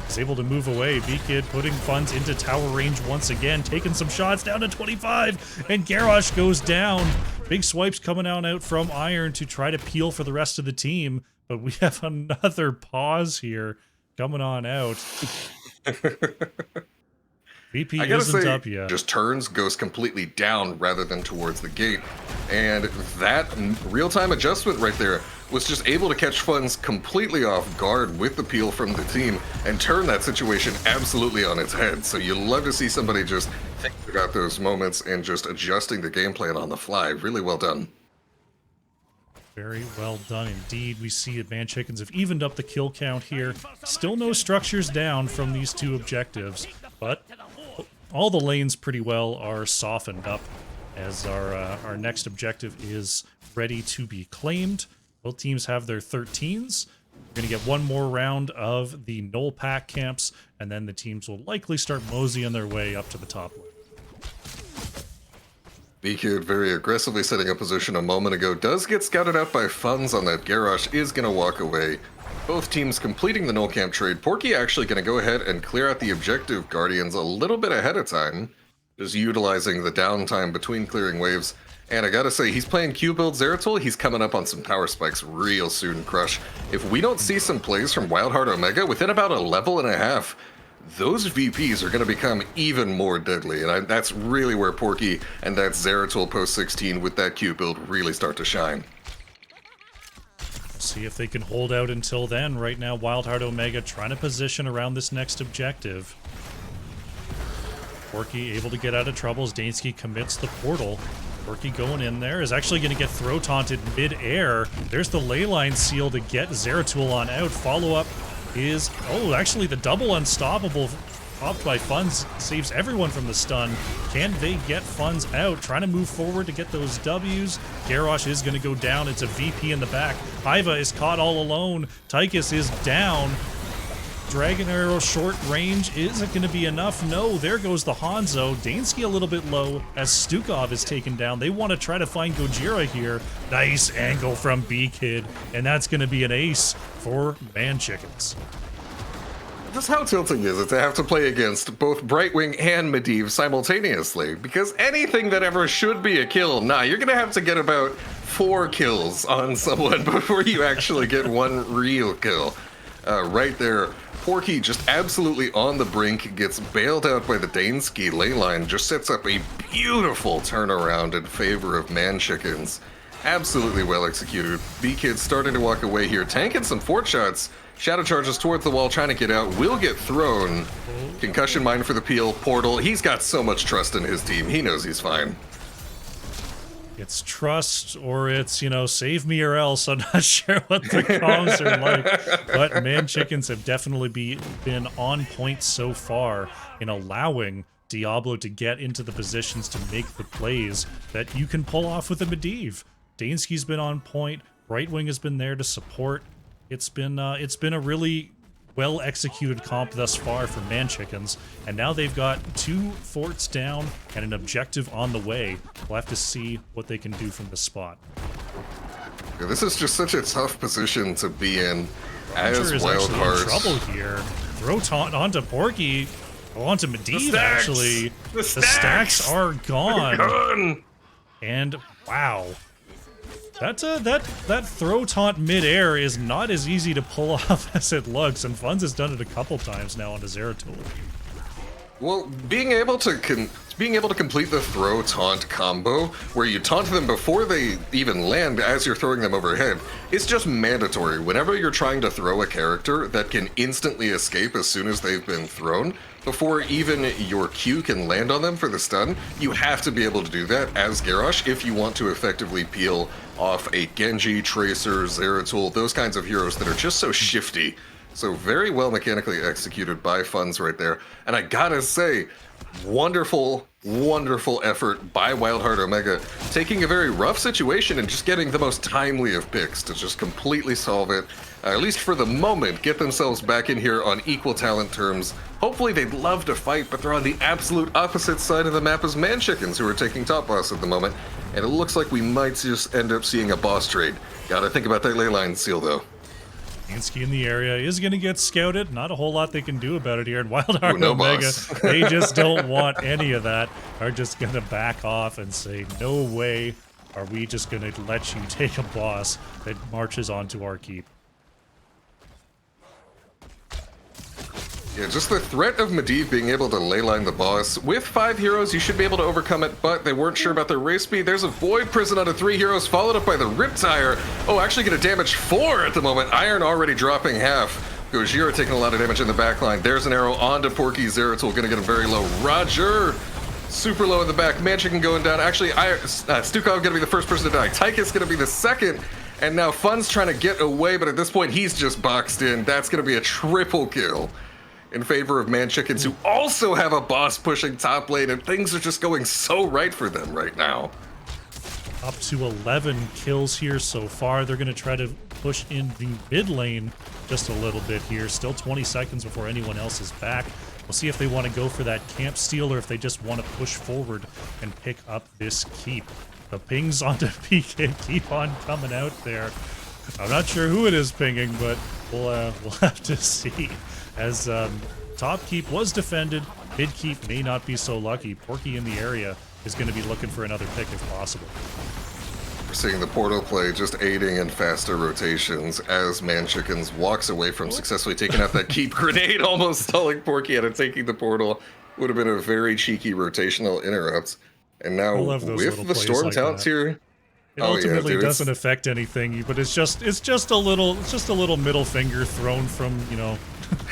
He's able to move away. B-Kid putting Funds into tower range once again, taking some shots down to 25, and Garrosh goes down. Big swipes coming out from Iron to try to peel for the rest of the team, but we have another pause here coming on out. VP isn't up yet. Just turns, goes completely down rather than towards the gate. And that real-time adjustment right there was just able to catch Funds completely off guard with the peel from the team and turn that situation absolutely on its head. So you love to see somebody just think about those moments and just adjusting the game plan on the fly. Really well done. Very well done indeed. We see that ManChickens have evened up the kill count here. Still no structures down from these two objectives, but all the lanes pretty well are softened up as our next objective is ready to be claimed. Both teams have their 13s. We're going to get one more round of the null pack camps, and then the teams will likely start moseying their way up to the top lane. B-Kid very aggressively setting up position a moment ago. Does get scouted out by Funds on that. Garrosh is going to walk away. Both teams completing the null camp trade. Porky actually going to go ahead and clear out the objective Guardians a little bit ahead of time. Just utilizing the downtime between clearing waves. And I gotta say, he's playing Q-build Zeratul. He's coming up on some power spikes real soon, Crush. If we don't see some plays from WildHeart Omega within about a level and a half, those VPs are going to become even more deadly, and that's really where Porky and that Zeratul post 16 with that Q build really start to shine. See if they can hold out until then. Right now, WildHeart Omega trying to position around this next objective. Porky able to get out of trouble as Dansky commits the portal. Porky going in there is actually going to get throw taunted mid-air. There's the ley line seal to get Zeratul on out. Follow-up is, actually the double unstoppable popped by Funds saves everyone from the stun. Can they get Funds out? Trying to move forward to get those W's. Garrosh is going to go down. It's a VP in the back. Iva is caught all alone. Tychus is down. Dragon Arrow short range. Is it going to be enough? No, there goes the Hanzo. Dansky a little bit low as Stukov is taken down. They want to try to find Gojira here. Nice angle from B-Kid, and that's going to be an ace for ManChickens. just how tilting is it to have to play against both Brightwing and Medivh simultaneously? Because anything that ever should be a kill, nah, you're gonna have to get about 4 kills on someone before you actually get one real kill. Right there, Porky just absolutely on the brink, gets bailed out by the Danesky ley line, just sets up a beautiful turnaround in favor of ManChickens. Absolutely well executed. B-Kid's starting to walk away here, tanking some fort shots. Shadow charges towards the wall, trying to get out, will get thrown. Concussion mine for the peel, portal. He's got so much trust in his team, he knows he's fine. It's trust, or it's, you know, save me or else. I'm not sure what the comms are like. But ManChickens have definitely been on point so far in allowing Diablo to get into the positions to make the plays that you can pull off with a Medivh. Danesky's been on point. Brightwing has been there to support. It's been a really well-executed comp thus far for ManChickens, and now they've got 2 forts down and an objective on the way. We'll have to see what they can do from this spot. Yeah, this is just such a tough position to be in as WildHeart. WildHeart. Trouble here. Throw taunt onto Porky, onto Medivh actually. The stacks are gone. And wow. That throw taunt mid-air is not as easy to pull off as it looks, and Funz has done it a couple times now onto Zeratul. Well, being able to complete the throw taunt combo, where you taunt them before they even land as you're throwing them overhead, it's just mandatory. Whenever you're trying to throw a character that can instantly escape as soon as they've been thrown, before even your Q can land on them for the stun, you have to be able to do that as Garrosh if you want to effectively peel off a Genji, Tracer, Zeratul, those kinds of heroes that are just so shifty. So very well mechanically executed by Funz right there. And I gotta say, wonderful, wonderful effort by WildHeart Omega, taking a very rough situation and just getting the most timely of picks to just completely solve it. At least for the moment, get themselves back in here on equal talent terms. Hopefully they'd love to fight, but they're on the absolute opposite side of the map as ManChickens, who are taking top boss at the moment. And it looks like we might just end up seeing a boss trade. Gotta think about that ley line seal, though. Dansky in the area is going to get scouted. Not a whole lot they can do about it here. And WildHeart no Omega, boss. they just don't want any of that. Are just going to back off and say, no way are we just going to let you take a boss that marches onto our keep. Yeah, just the threat of Medivh being able to leyline the boss. With 5 heroes, you should be able to overcome it, but they weren't sure about their race speed. There's a Void Prison onto 3 heroes, followed up by the Riptire. Oh, actually gonna damage 4 at the moment. Iron already dropping half. Gojira taking a lot of damage in the backline. There's an arrow onto Porky. Zeratul gonna get him very low. Roger! Super low in the back. ManChicken going down. Actually, Stukov gonna be the first person to die. Tychus gonna be the second. And now Fun's trying to get away, but at this point, he's just boxed in. That's gonna be a triple kill in favor of ManChickens, who also have a boss pushing top lane, and things are just going so right for them right now. Up to 11 kills here so far. They're going to try to push in the mid lane just a little bit here. Still 20 seconds before anyone else is back. We'll see if they want to go for that camp steal or if they just want to push forward and pick up this keep. The pings onto PK keep on coming out there. I'm not sure who it is pinging, but we'll have to see. As top keep was defended, mid keep may not be so lucky. Porky in the area is going to be looking for another pick if possible. We're seeing the portal play just aiding in faster rotations as ManChickens walks away from successfully taking out that keep grenade, almost stalling Porky out of taking the portal. Would have been a very cheeky rotational interrupt. And now with the Storm talents here, it ultimately doesn't affect anything, but it's just a little middle finger thrown from, you know,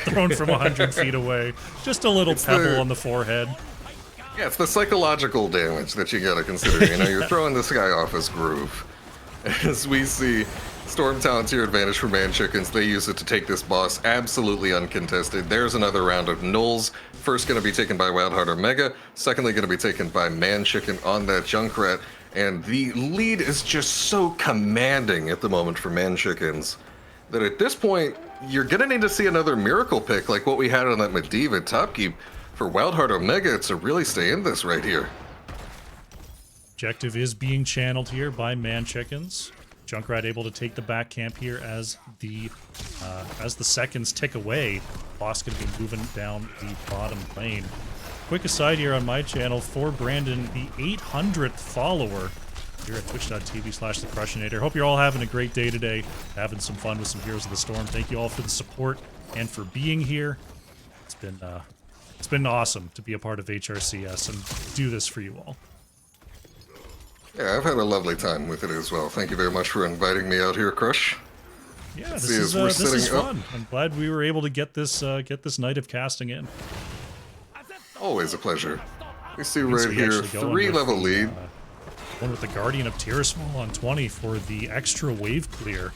thrown from 100 feet away. Just a little pebble on the forehead. Yeah, it's the psychological damage that you gotta consider. You know, you're throwing this guy off his groove. As we see Storm talents here advantage for ManChickens, they use it to take this boss absolutely uncontested. There's another round of nulls. First going to be taken by WildHeart Omega. Secondly going to be taken by ManChicken on that Junkrat. And the lead is just so commanding at the moment for ManChickens that at this point, you're going to need to see another miracle pick like what we had on that Medivh at top keep for WildHeart Omega to really stay in this right here. Objective is being channeled here by ManChickens. Junkrat able to take the back camp here as the seconds tick away. Boss going to be moving down the bottom lane. Quick aside here on my channel for Brandon, the 800th follower here at twitch.tv/thecrushinator. Hope you're all having a great day today, having some fun with some Heroes of the Storm. Thank you all for the support and for being here. It's been awesome to be a part of HRCS and do this for you all. Yeah, I've had a lovely time with it as well. Thank you very much for inviting me out here, Crush. Yeah, this is fun. I'm glad we were able to get this night of casting in. Always a pleasure. We see right here, 3-level lead. One with the Guardian of Tirismal on 20 for the extra wave clear.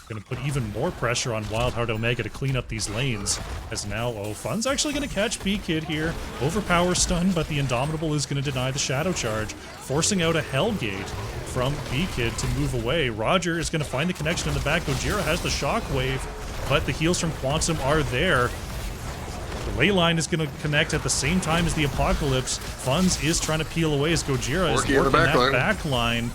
Going to put even more pressure on WildHeart Omega to clean up these lanes. As now, Fun's actually going to catch B-Kid here. Overpower stun, but the Indomitable is going to deny the Shadow Charge, forcing out a Hellgate from B-Kid to move away. Roger is going to find the connection in the back. Gojira has the Shockwave, but the heals from Quantum are there. The Leyline is going to connect at the same time as the Apocalypse. Funz is trying to peel away as Gojira is working that back line.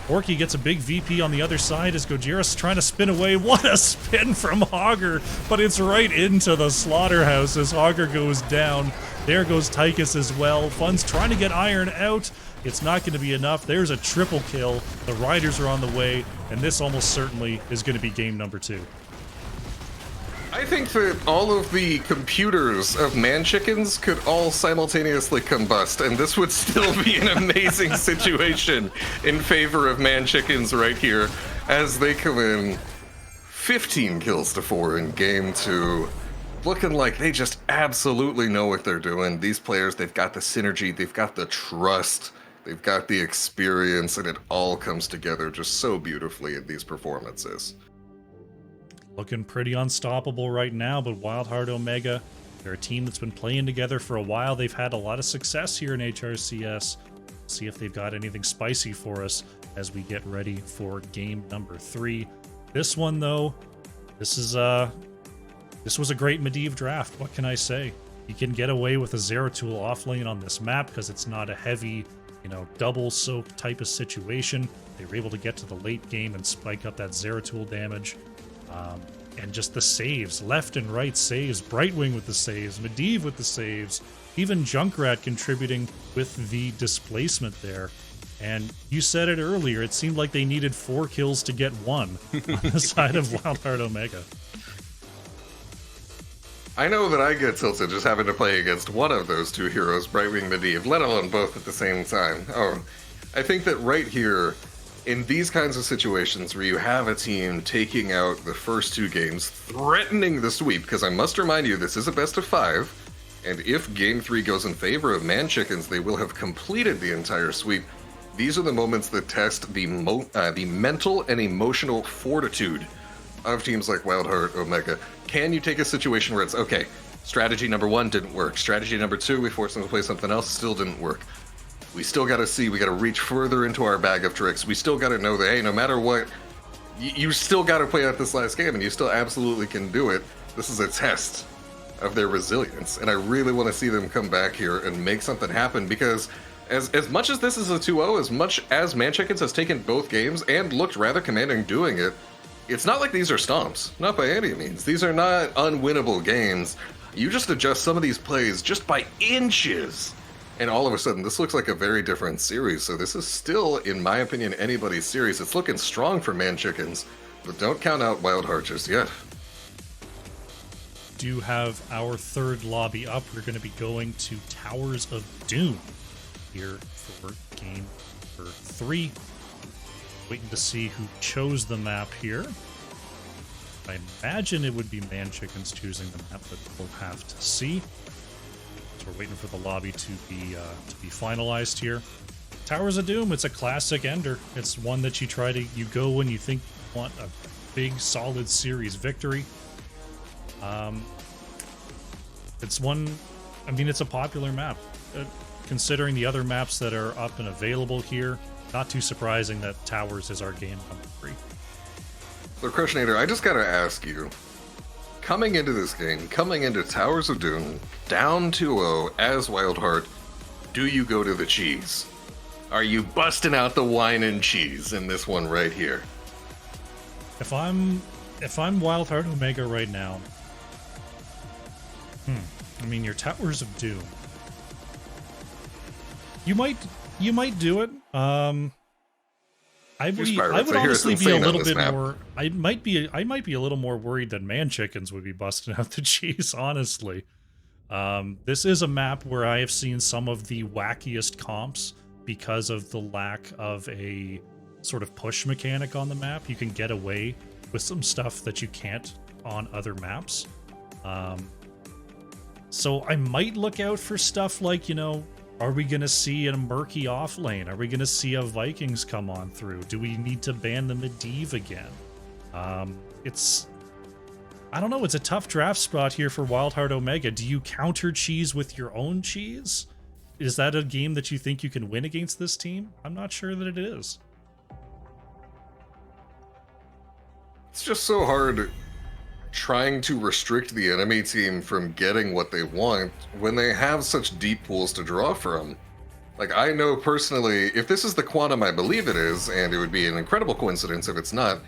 Porky gets a big VP on the other side as Gojira's trying to spin away. What a spin from Hogger, but it's right into the slaughterhouse as Hogger goes down. There goes Tychus as well. Fun's trying to get Iron out. It's not going to be enough. There's a triple kill. The Riders are on the way, and this almost certainly is going to be game number 2. I think that all of the computers of ManChickens could all simultaneously combust, and this would still be an amazing situation in favor of ManChickens right here as they come in 15 kills to 4 in game 2. Looking like they just absolutely know what they're doing. These players, they've got the synergy, they've got the trust, they've got the experience, and it all comes together just so beautifully in these performances. Looking pretty unstoppable right now, but WildHeart Omega, they're a team that's been playing together for a while. They've had a lot of success here in HRCS. See if they've got anything spicy for us as we get ready for game number 3. This one, though, this was a great Medivh draft. What can I say? You can get away with a Zeratul offlane on this map because it's not a heavy, double soak type of situation. They were able to get to the late game and spike up that Zeratul damage. And just the saves, left and right saves, Brightwing with the saves, Medivh with the saves, even Junkrat contributing with the displacement there. And you said it earlier, it seemed like they needed 4 kills to get 1 on the side of WildHeart Omega. I know that I get tilted just having to play against one of those 2 heroes, Brightwing, Medivh, let alone both at the same time. Oh, I think that right here, in these kinds of situations where you have a team taking out the first 2 games, threatening the sweep, because I must remind you, this is a best of 5, and if game 3 goes in favor of ManChickens, they will have completed the entire sweep. These are the moments that test the mental and emotional fortitude of teams like WildHeart Omega. Can you take a situation where it's, okay, strategy number 1 didn't work, strategy number 2, we forced them to play something else, still didn't work. We still got to see, we got to reach further into our bag of tricks. We still got to know that, hey, no matter what, you still got to play out this last game, and you still absolutely can do it. This is a test of their resilience, and I really want to see them come back here and make something happen, because as much as this is a 2-0, as much as ManChickens has taken both games and looked rather commanding doing it, it's not like these are stomps. Not by any means. These are not unwinnable games. You just adjust some of these plays just by inches, and all of a sudden, this looks like a very different series. So this is still, in my opinion, anybody's series. It's looking strong for ManChickens, but don't count out WildHeart just yet. Do have our 3rd lobby up. We're going to be going to Towers of Doom here for game number 3. Waiting to see who chose the map here. I imagine it would be ManChickens choosing the map, but we'll have to see. We're waiting for the lobby to be finalized here. Towers of Doom, it's a classic ender. It's one that you go when you think you want a big, solid series victory. It's a popular map. Considering the other maps that are up and available here, not too surprising that Towers is our game number 3. So, Crushinator, I just gotta ask you, coming into this game, coming into Towers of Doom, down 2-0 as WildHeart, do you go to the cheese? Are you busting out the wine and cheese in this one right here? If I'm WildHeart Omega right now, I mean, your Towers of Doom. You might do it. I would honestly be a little bit more. I might be a little more worried that ManChickens would be busting out the cheese. Honestly, this is a map where I have seen some of the wackiest comps because of the lack of a sort of push mechanic on the map. You can get away with some stuff that you can't on other maps. So I might look out for stuff like, you know, are we going to see a murky off lane? Are we going to see a Vikings come on through? Do we need to ban the Medivh again? I don't know. It's a tough draft spot here for WildHeart Omega. Do you counter cheese with your own cheese? Is that a game that you think you can win against this team? I'm not sure that it is. It's just so hard trying to restrict the enemy team from getting what they want when they have such deep pools to draw from. Like, I know personally, if this is the Quantum I believe it is, and it would be an incredible coincidence if it's not,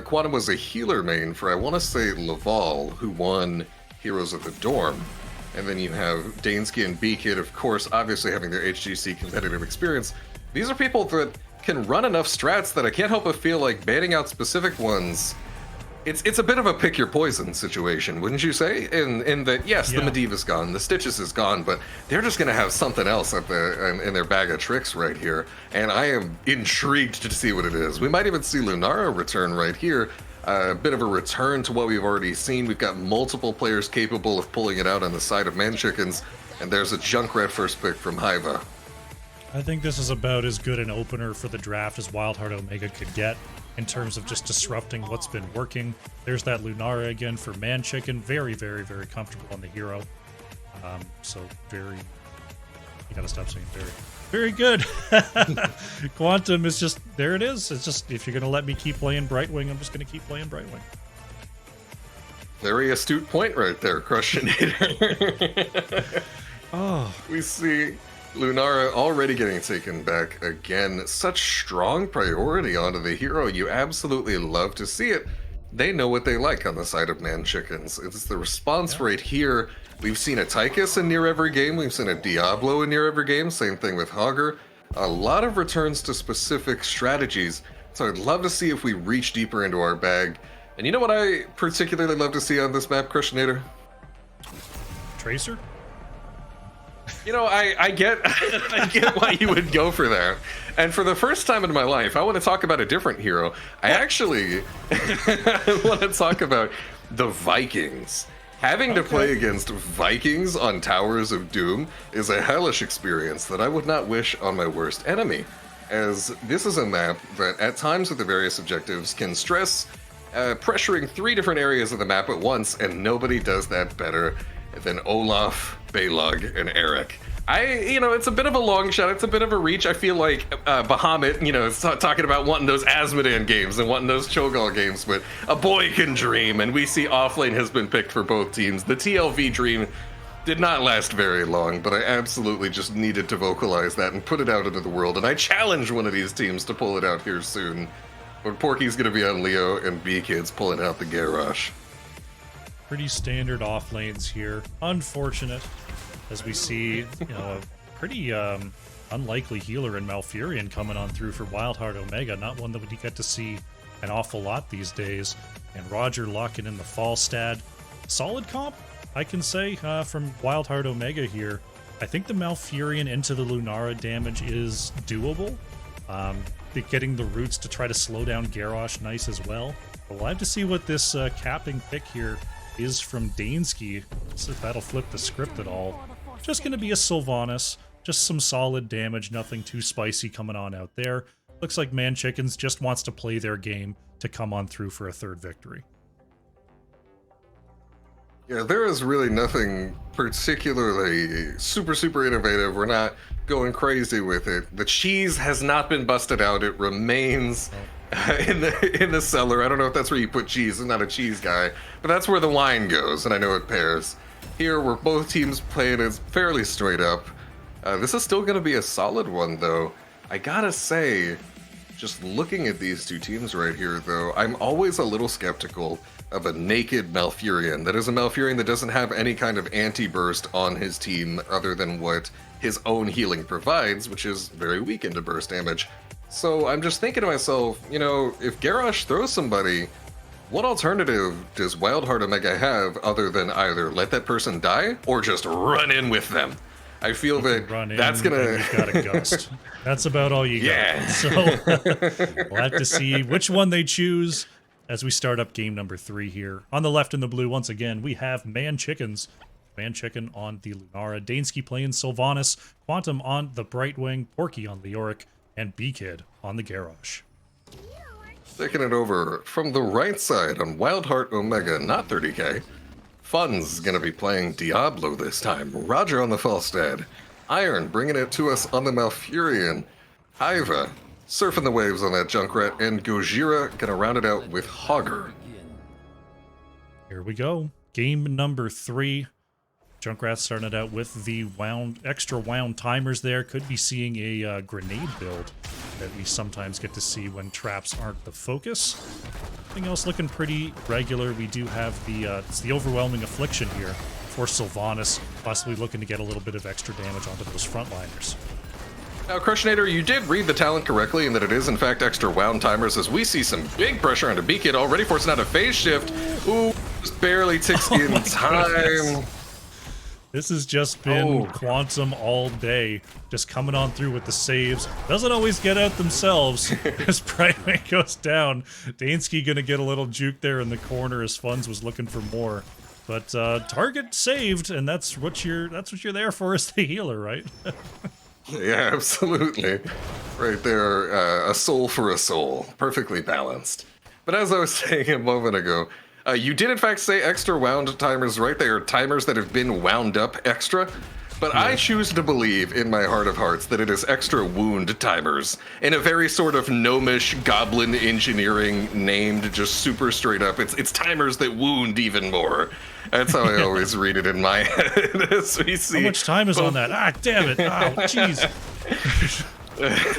Quantum was a healer main for, I want to say, Laval, who won Heroes of the Dorm. And then you have Dansky and B-Kid, of course, obviously having their HGC competitive experience. These are people that can run enough strats that I can't help but feel like banning out specific ones. It's a bit of a pick your poison situation, wouldn't you say? In that, yes, the Medivh is gone, the Stitches is gone, but they're just going to have something else in their bag of tricks right here. And I am intrigued to see what it is. We might even see Lunara return right here. A bit of a return to what we've already seen. We've got multiple players capable of pulling it out on the side of ManChickens, and there's a Junkrat first pick from Hiva. I think this is about as good an opener for the draft as WildHeart Omega could get in terms of just disrupting what's been working. There's that Lunara again for ManChicken. Very, very, very comfortable on the hero. So very... You gotta stop saying very. Very good. Quantum is just... There it is. It's just, if you're gonna let me keep playing Brightwing, I'm just gonna keep playing Brightwing. Very astute point right there, Crushinator. Oh. We see Lunara already getting taken back again. Such strong priority onto the hero. You absolutely love to see it. They know what they like on the side of ManChickens. It's the response rate here. We've seen a Tychus in near every game. We've seen a Diablo in near every game. Same thing with Hogger. A lot of returns to specific strategies. So I'd love to see if we reach deeper into our bag. And you know what I particularly love to see on this map, Crushinator? Tracer? You know, I get I get why you would go for that. And for the first time in my life, I want to talk about a different hero. I actually want to talk about the Vikings. Having to play against Vikings on Towers of Doom is a hellish experience that I would not wish on my worst enemy, as this is a map that at times with the various objectives can stress pressuring 3 different areas of the map at once, and nobody does that better than Olaf, Balog, and Eric. It's a bit of a long shot. It's a bit of a reach. I feel like Bahamut, is talking about wanting those Azmodan games and wanting those Cho'Gall games, but a boy can dream, and we see offlane has been picked for both teams. The TLV dream did not last very long, but I absolutely just needed to vocalize that and put it out into the world, and I challenge one of these teams to pull it out here soon. But Porky's going to be on Leo, and B-Kid's pulling out the Garrosh. Pretty standard off lanes here. Unfortunate, as we see, a pretty unlikely healer in Malfurion coming on through for WildHeart Omega. Not one that we get to see an awful lot these days. And Roger locking in the Falstad. Solid comp, I can say, from WildHeart Omega here. I think the Malfurion into the Lunara damage is doable. Getting the roots to try to slow down Garrosh, nice as well. But we'll have to see what this capping pick here is from Dansky. See if that'll flip the script at all. Just going to be a Sylvanas. Just some solid damage, nothing too spicy coming on out there. Looks like ManChickens just wants to play their game to come on through for a 3rd victory. Yeah, there is really nothing particularly super innovative. We're not going crazy with it. The cheese has not been busted out. It remains in the cellar. I don't know if that's where you put cheese. I'm not a cheese guy, but that's where the wine goes, and I know it pairs. Here, where both teams playing is fairly straight up. This is still going to be a solid one, though. I gotta say, Just looking at these two teams right here, though, I'm always a little skeptical of a naked Malfurion. That is a Malfurion that doesn't have any kind of anti-burst on his team other than what his own healing provides, which is very weak into burst damage. So I'm just thinking to myself, you know, if Garrosh throws somebody, what alternative does WildHeart Omega have other than either let that person die or just run in with them? I feel that that's gonna. You've got a gust. That's about all you got. So we'll have to see which one they choose as we start up game number 3 here. On the left in the blue, once again, we have ManChickens. ManChicken on the Lunara, Dansky playing Sylvanas, Quantum on the Brightwing, Porky on the Yorick, and B-Kid on the Garrosh. Taking it over from the right side on WildHeart Omega, not 30k. Fun's gonna be playing Diablo this time. Roger on the Falstad. Iron bringing it to us on the Malfurion. Iva surfing the waves on that Junkrat, and Gojira gonna round it out with Hogger. Here we go. Game number 3. Junkrat starting it out with the extra wound timers there. Could be seeing a grenade build that we sometimes get to see when traps aren't the focus. Everything else looking pretty regular. We do have it's the overwhelming affliction here for Sylvanas, possibly looking to get a little bit of extra damage onto those frontliners. Now, Crushinator, you did read the talent correctly in that it is, in fact, extra wound timers, as we see some big pressure onto B-Kid, already forcing out a phase shift. Ooh, just barely ticks in time. Goodness. This has just been Quantum all day, just coming on through with the saves. Doesn't always get out themselves as Brightwing goes down. Dansky gonna get a little juke there in the corner as Funds was looking for more. But target saved, and that's what you're there for as the healer, right? Yeah, absolutely. Right there, a soul for a soul. Perfectly balanced. But as I was saying a moment ago, you did in fact say extra wound timers right there, timers that have been wound up extra. But I choose to believe in my heart of hearts that it is extra wound timers in a very sort of gnomish goblin engineering named just super straight up. It's timers that wound even more. That's how I always read it in my head. As we see how much time is on that? Ah, damn it. Oh, jeez.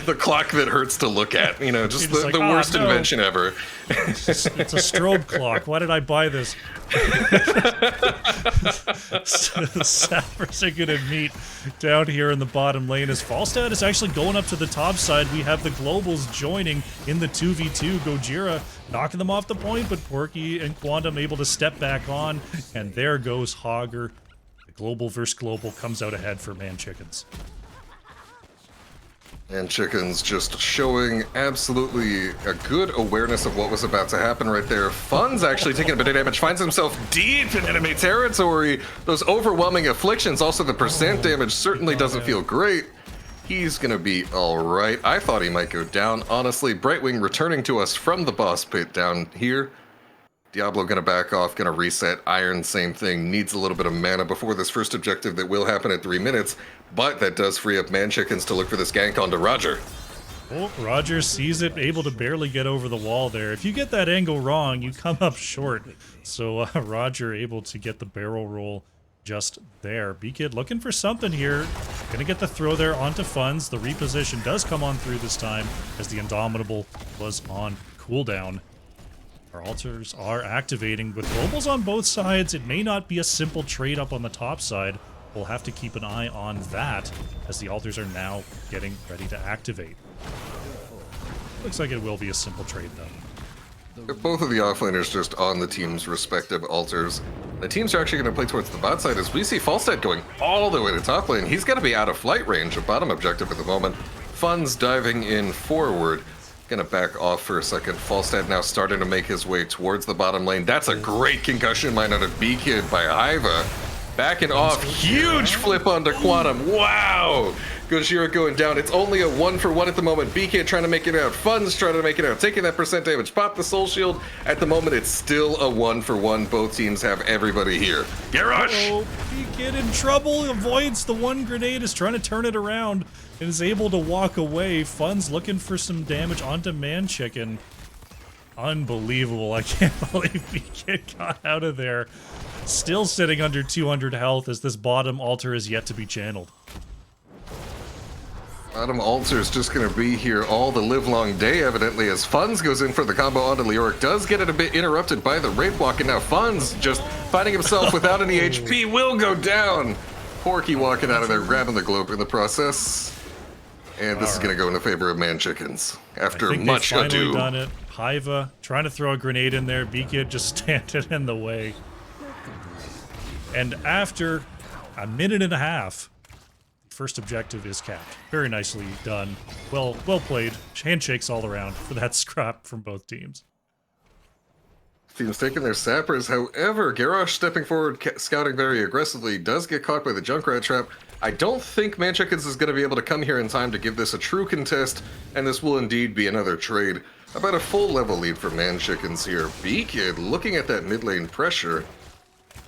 The clock that hurts to look at, you know, just the worst invention ever. It's a strobe clock. Why did I buy this? The Sappers are going to meet down here in the bottom lane as Falstad is actually going up to the top side. We have the Globals joining in the 2v2. Gojira knocking them off the point, but Porky and Quantum able to step back on, and there goes Hogger. The Global versus Global comes out ahead for ManChickens. And Chickens just showing absolutely a good awareness of what was about to happen right there. Fun's actually taking a bit of damage, finds himself deep in enemy territory. Those overwhelming afflictions, also the percent damage certainly doesn't feel great. He's gonna be alright. I thought he might go down. Honestly, Brightwing returning to us from the boss pit down here. Diablo gonna back off, gonna reset. Iron, same thing, needs a little bit of mana before this first objective that will happen in 3 minutes, but that does free up ManChickens to look for this gank onto Roger. Well, Roger sees it, able to barely get over the wall there. If you get that angle wrong, you come up short. So Roger able to get the barrel roll just there. B-Kid looking for something here. Gonna get the throw there onto Funds. The reposition does come on through this time as the Indomitable was on cooldown. Our altars are activating with globals on both sides. It may not be a simple trade up on the top side. We'll have to keep an eye on that as the altars are now getting ready to activate. Looks like it will be a simple trade though. Both of the offlaners just on the team's respective altars. The teams are actually going to play towards the bot side as we see Falstad going all the way to top lane. He's going to be out of flight range of bottom objective at the moment. Fun's diving in forward. Gonna back off for a second. Falstad now starting to make his way towards the bottom lane. That's a great concussion mine out of B-Kid by Iva. Backing off, huge flip onto Quantum. Wow! Gojira going down. It's only a 1-for-1 at the moment. B-Kid trying to make it out. Fun's trying to make it out. Taking that percent damage. Pop the soul shield. At the moment, it's still a 1-for-1. Both teams have everybody here. Garrosh! Oh, B-Kid in trouble. Avoids the one grenade. Is trying to turn it around. And is able to walk away. Fun's looking for some damage onto ManChicken. Unbelievable. I can't believe B-Kid got out of there. Still sitting under 200 health as this bottom altar is yet to be channeled. Bottom Alter's just going to be here all the livelong day, evidently, as Funds goes in for the combo onto Leoric. Does get it a bit interrupted by the Wraith Walk, and now Funds, just finding himself without any HP, will go down. Porky walking out of there, grabbing the globe in the process. And this is going to go in the favor of ManChickens after much ado. I think they've finally done it. Hiva trying to throw a grenade in there. B-Kid just standing in the way. And after a minute and a half, first objective is capped. Very nicely done. Well played. Handshakes all around for that scrap from both teams. Teams taking their sappers. However, Garrosh stepping forward, scouting very aggressively, does get caught by the Junkrat trap. I don't think ManChickens is going to be able to come here in time to give this a true contest, and this will indeed be another trade. About a full level lead for ManChickens here. B-Kid looking at that mid lane pressure,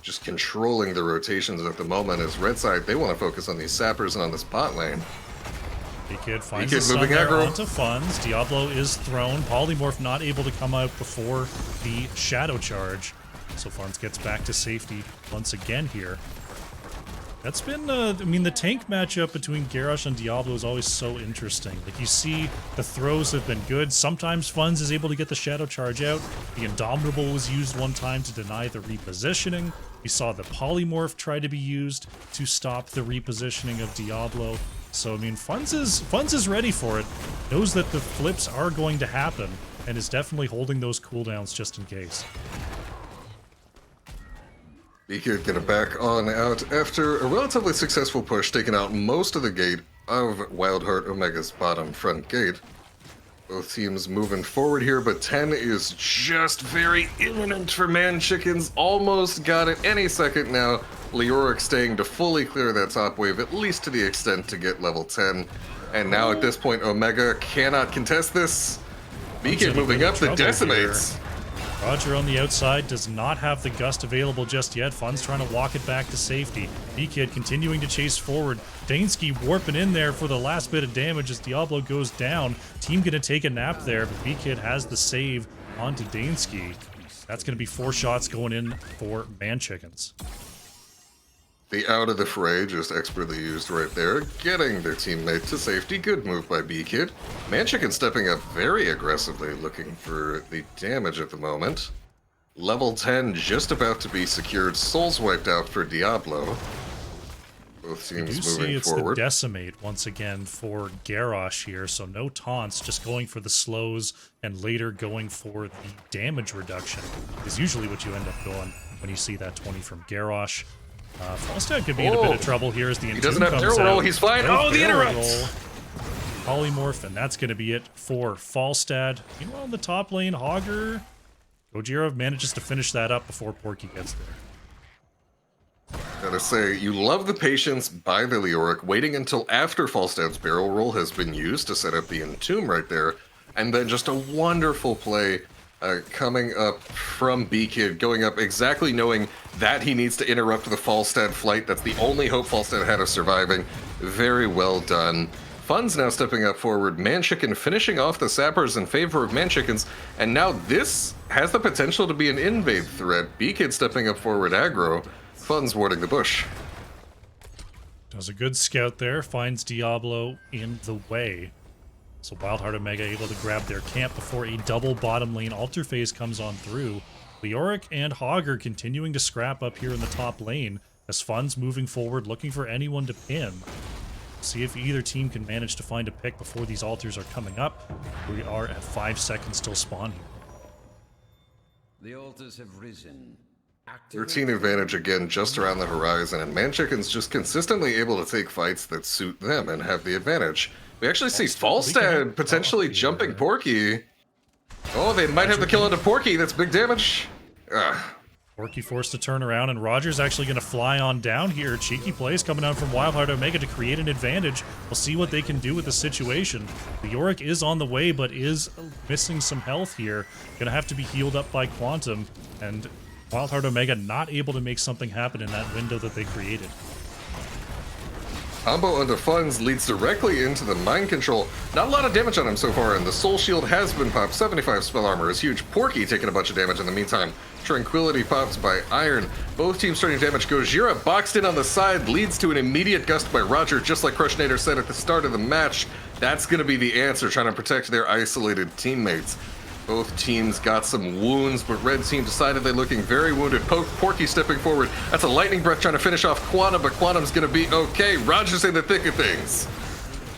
just controlling the rotations at the moment. As red side, they want to focus on these sappers and on this bot lane. B-Kid finds the stun there onto Funds. Diablo is thrown. Polymorph not able to come out before the shadow charge. So Funds gets back to safety once again here. That's been, I mean, the tank matchup between Garrosh and Diablo is always so interesting. Like, you see the throws have been good. Sometimes Funds is able to get the shadow charge out. The Indomitable was used one time to deny the repositioning. We saw the Polymorph try to be used to stop the repositioning of Diablo. So, I mean, Funds is ready for it, knows that the flips are going to happen, and is definitely holding those cooldowns just in case. B-Kid gonna back on out after a relatively successful push, taking out most of the gate of WildHeart Omega's bottom front gate. Both teams moving forward here, but 10 is just very imminent for ManChickens. Almost got it any second now. Leoric staying to fully clear that top wave, at least to the extent to get level 10. And now at this point, Omega cannot contest this. B-Kid moving up the decimates. Roger on the outside does not have the gust available just yet. Fun's trying to walk it back to safety. B-Kid continuing to chase forward. Dansky warping in there for the last bit of damage as Diablo goes down. Team gonna take a nap there, but B-Kid has the save onto Dansky. That's gonna be 4 shots going in for ManChickens. The out of the fray just expertly used right there, getting their teammate to safety. Good move by B-Kid. ManChicken stepping up very aggressively, looking for the damage at the moment. Level 10 just about to be secured. Souls wiped out for Diablo. Both teams moving forward. The decimate once again for Garrosh here, so no taunts, just going for the slows and later going for the damage reduction is usually what you end up going when you see that 20 from Garrosh. Falstad could be in a bit of trouble here as the He doesn't have barrel roll, he's fine. Oh, the interrupt! Polymorph, and that's going to be it for Falstad. Meanwhile, in the top lane, Hogger, Gojira manages to finish that up before Porky gets there. Gotta say, you love the patience by the Leoric, waiting until after Falstad's barrel roll has been used to set up the Entomb right there, and then just a wonderful play coming up from B-Kid, going up exactly knowing that he needs to interrupt the Falstad flight. That's the only hope Falstad had of surviving. Very well done. Fun's now stepping up forward. ManChicken finishing off the sappers in favor of ManChickens, and now this has the potential to be an invade threat. B-Kid stepping up forward aggro. Fun's warding the bush. Does a good scout there, finds Diablo in the way. So WildHeart Omega able to grab their camp before a double bottom lane altar phase comes on through. Leoric and Hogger continuing to scrap up here in the top lane as Fun's moving forward, looking for anyone to pin. See if either team can manage to find a pick before these altars are coming up. We are at 5 seconds till spawn here. The altars have risen. 13 advantage again just around the horizon, and ManChicken's just consistently able to take fights that suit them and have the advantage. We actually see Falstad potentially jumping Porky. Oh, they might have the kill onto Porky. That's big damage. Porky forced to turn around, and Roger's actually going to fly on down here. Cheeky plays coming out from WildHeart Omega to create an advantage. We'll see what they can do with the situation. Leoric is on the way, but is missing some health here. Going to have to be healed up by Quantum, and WildHeart Omega not able to make something happen in that window that they created. Combo onto Funds leads directly into the mind control. Not a lot of damage on him so far, and the Soul Shield has been popped. 75 spell armor is huge. Porky taking a bunch of damage in the meantime. Tranquility popped by Iron. Both teams starting damage. Gojira boxed in on the side, leads to an immediate gust by Roger, just like Crushnator said at the start of the match. That's going to be the answer, trying to protect their isolated teammates. Both teams got some wounds, but red team decided they're looking very wounded. Porky stepping forward. That's a lightning breath trying to finish off Quantum, but Quantum's going to be okay. Roger's in the thick of things.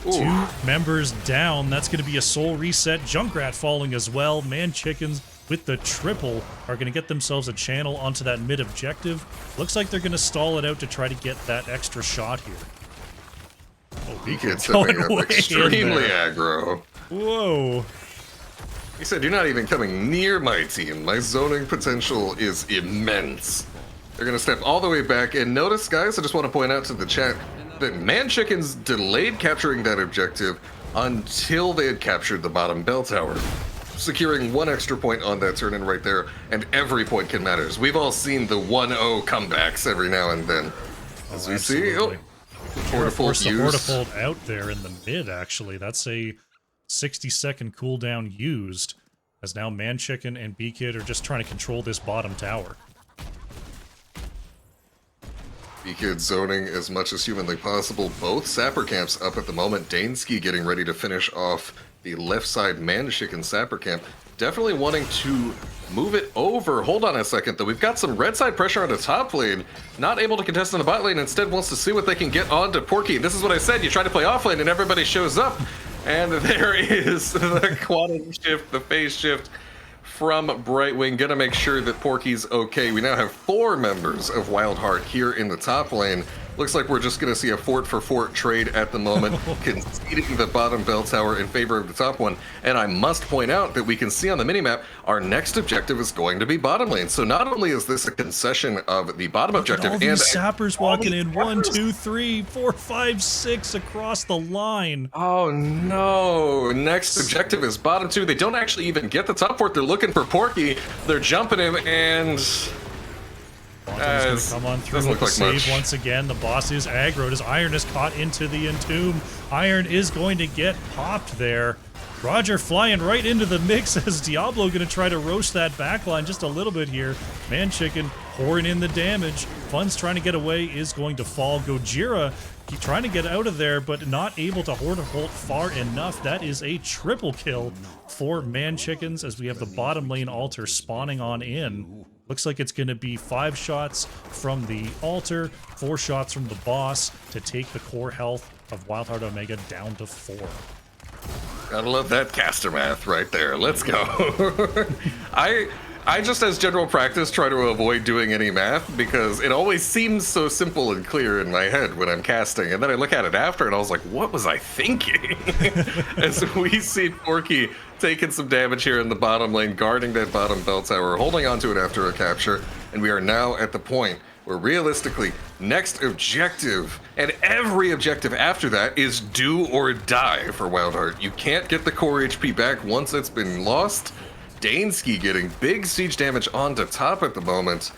Ooh. 2 members down. That's going to be a soul reset. Junkrat falling as well. ManChickens with the triple are going to get themselves a channel onto that mid objective. Looks like they're going to stall it out to try to get that extra shot here. Oh, Beacon's stepping up extremely aggro. Whoa. He said, you're not even coming near my team. My zoning potential is immense. They're going to step all the way back. And notice, guys, I just want to point out to the chat that ManChickens delayed capturing that objective until they had captured the bottom bell tower, securing 1 extra point on that turn-in right there, and every point can matter. We've all seen the 1-0 comebacks every now and then. As we see, force the Hortifold out there in the mid, actually. That's a 60-second cooldown used, as now ManChicken and B-Kid are just trying to control this bottom tower. B-Kid zoning as much as humanly possible. Both sapper camps up at the moment. Dansky getting ready to finish off the left side ManChicken sapper camp. Definitely wanting to move it over. Hold on a second, though. We've got some red side pressure on the top lane. Not able to contest on the bot lane. Instead wants to see what they can get onto Porky. This is what I said. You try to play off lane and everybody shows up. And there is the quantum shift, the phase shift from Brightwing. Gonna make sure that Porky's okay. We now have 4 members of WildHeart here in the top lane. Looks like we're just gonna see a fort for fort trade at the moment, conceding the bottom bell tower in favor of the top one. And I must point out that we can see on the minimap, our next objective is going to be bottom lane. So not only is this a concession of the bottom objective, all these sappers walking in, 1, 2, 3, 4, 5, 6 across the line. Oh no! Next objective is bottom 2. They don't actually even get the top fort. They're looking for Porky. They're jumping him, and Quantum's gonna come on through with the save once again. The boss is aggroed as Iron is caught into the Entomb. Iron is going to get popped there. Roger flying right into the mix as Diablo gonna try to roast that backline just a little bit here. ManChicken pouring in the damage. Fun's trying to get away, is going to fall. Gojira trying to get out of there, but not able to Hortifold far enough. That is a triple kill for ManChickens as we have the bottom lane altar spawning on in. Looks like it's going to be 5 shots from the altar, 4 shots from the boss to take the core health of WildHeart Omega down to 4. Gotta love that caster math right there. Let's go. I just, as general practice, try to avoid doing any math because it always seems so simple and clear in my head when I'm casting. And then I look at it after and I was like, what was I thinking? As we see Porky taking some damage here in the bottom lane, guarding that bottom bell tower, holding onto it after a capture. And we are now at the point where realistically, next objective, and every objective after that, is do or die for WildHeart. You can't get the core HP back once it's been lost. Dansky getting big siege damage onto top at the moment.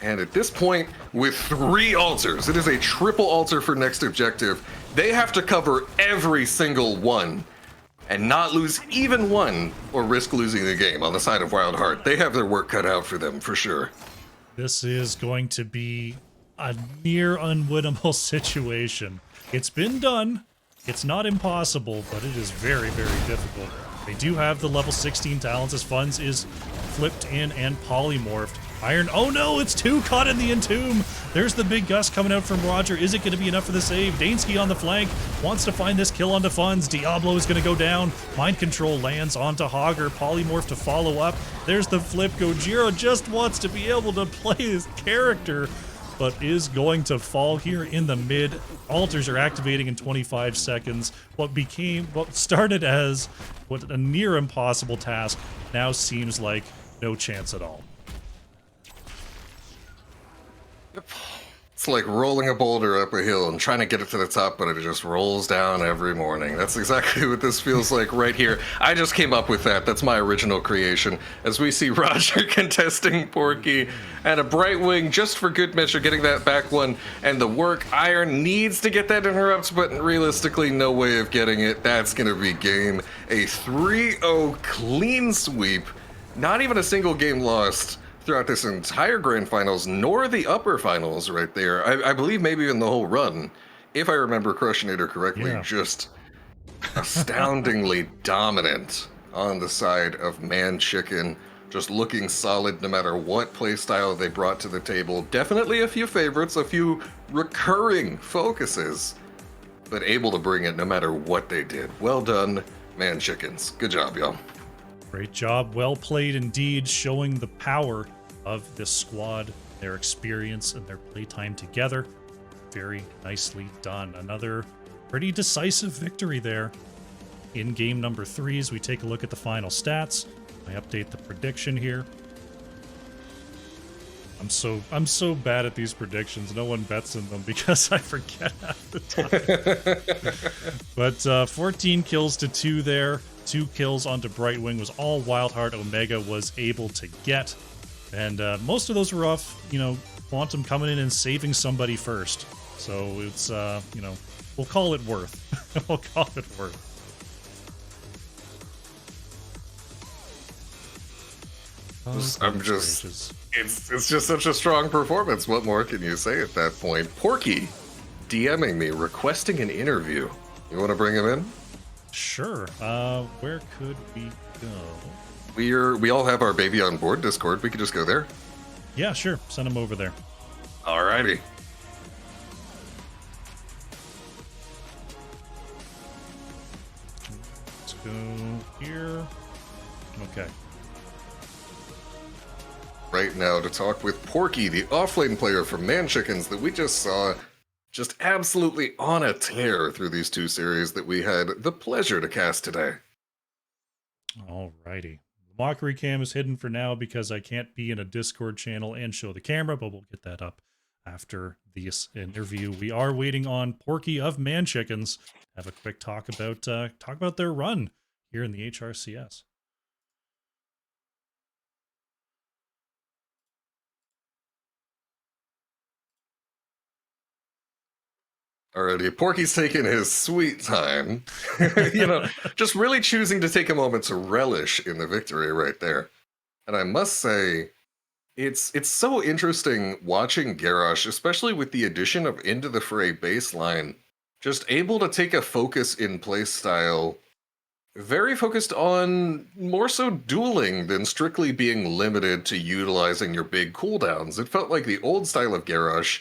And at this point, with 3 altars, it is a triple altar for next objective. They have to cover every single one and not lose even one or risk losing the game on the side of WildHeart. They have their work cut out for them, for sure. This is going to be a near unwinnable situation. It's been done. It's not impossible, but it is very, very difficult. They do have the level 16 talents as Funds is flipped in and polymorphed. Iron, oh no, it's 2 caught in the Entomb. There's the big gust coming out from Roger. Is it going to be enough for the save? Dansky on the flank, wants to find this kill onto Funds. Diablo is going to go down. Mind Control lands onto Hogger. Polymorph to follow up. There's the flip. Gojira just wants to be able to play his character, but is going to fall here in the mid. Altars are activating in 25 seconds. What started as a near impossible task now seems like no chance at all. It's like rolling a boulder up a hill and trying to get it to the top, but it just rolls down every morning. That's exactly what this feels like right here. I just came up with that. That's my original creation. As we see Roger contesting Porky and a Brightwing just for good measure getting that back one. And the work Iron needs to get that interrupt, but realistically no way of getting it. That's going to be game. A 3-0 clean sweep. Not even a single game lost throughout this entire grand finals, nor the upper finals right there. I believe maybe even the whole run, if I remember Crushinator correctly, just astoundingly dominant on the side of ManChicken, just looking solid no matter what playstyle they brought to the table. Definitely a few favorites, a few recurring focuses, but able to bring it no matter what they did. Well done, ManChickens. Good job, y'all. Great job. Well played indeed, showing the power of this squad, their experience, and their playtime together. Very nicely done. Another pretty decisive victory there in game number 3 as we take a look at the final stats. I update the prediction here. I'm so bad at these predictions. No one bets in them because I forget half the time. But 14 kills to 2 there. 2 kills onto Brightwing was all WildHeart Omega was able to get. And most of those were off, Quantum coming in and saving somebody first. So it's, we'll call it worth. We'll call it worth. It's just such a strong performance. What more can you say at that point? Porky DMing me, requesting an interview. You want to bring him in? Sure. Where could we go? We all have our baby on board Discord. We could just go there. Yeah, sure. Send him over there. Alrighty. Let's go here. Okay. Right now to talk with Porky, the offlane player from ManChickens that we just saw just absolutely on a tear through these 2 series that we had the pleasure to cast today. Alrighty. The mockery cam is hidden for now because I can't be in a Discord channel and show the camera, but we'll get that up after this interview. We are waiting on Porky of ManChickens. Have a quick talk about their run here in the HRCS. Alrighty, Porky's taking his sweet time. Just really choosing to take a moment to relish in the victory right there. And I must say, it's so interesting watching Garrosh, especially with the addition of Into the Fray baseline, just able to take a focus in playstyle, very focused on more so dueling than strictly being limited to utilizing your big cooldowns. It felt like the old style of Garrosh.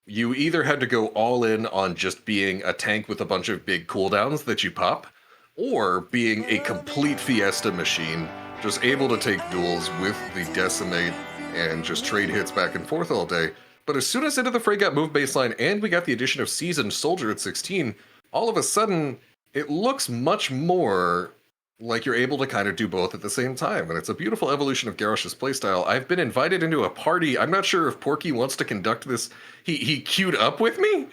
You either had to go all in on just being a tank with a bunch of big cooldowns that you pop, or being a complete Fiesta machine, just able to take duels with the Decimate and just trade hits back and forth all day. But as soon as Into the Fray got moved baseline and we got the addition of Seasoned Soldier at 16, all of a sudden, it looks much more like you're able to kind of do both at the same time. And it's a beautiful evolution of Garrosh's playstyle. I've been invited into a party. I'm not sure if Porky wants to conduct this. He queued up with me?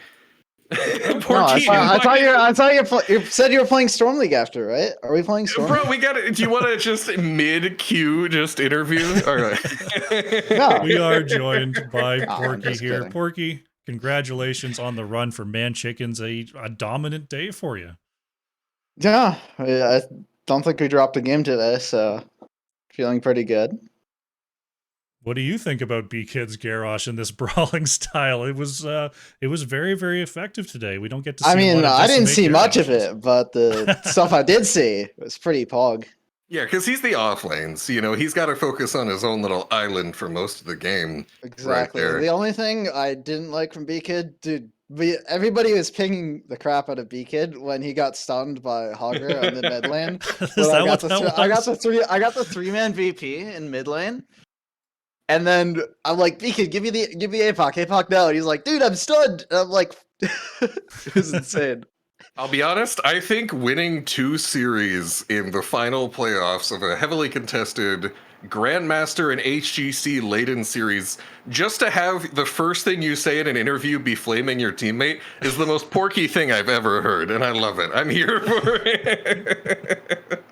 Porky, I thought you said you were playing Storm League after, right? Are we playing Storm? Bro, we got it. Do you want to just mid-queue just interview? All right. No. We are joined by Porky here. Kidding. Porky, congratulations on the run for ManChickens. A dominant day for you. Yeah, I don't think we dropped a game today, so feeling pretty good. What do you think about B-Kid's Garrosh in this brawling style? It was very, very effective today. We don't get to see I didn't see much of it, but the stuff I did see was pretty pog. Yeah, because he's the off lanes. He's got to focus on his own little island for most of the game. Exactly. Right there. The only thing I didn't like from B-Kid, dude, everybody was pinging the crap out of B-Kid when he got stunned by Hogger on the mid lane. I got the 3-man VP in mid lane. And then I'm like, B-Kid, give me APOC. APOC now. And he's like, dude, I'm stunned. And I'm like, it was insane. I'll be honest, I think winning 2 series in the final playoffs of a heavily contested Grandmaster and HGC laden series, just to have the first thing you say in an interview be flaming your teammate, is the most Porky thing I've ever heard, and I love it. I'm here for it.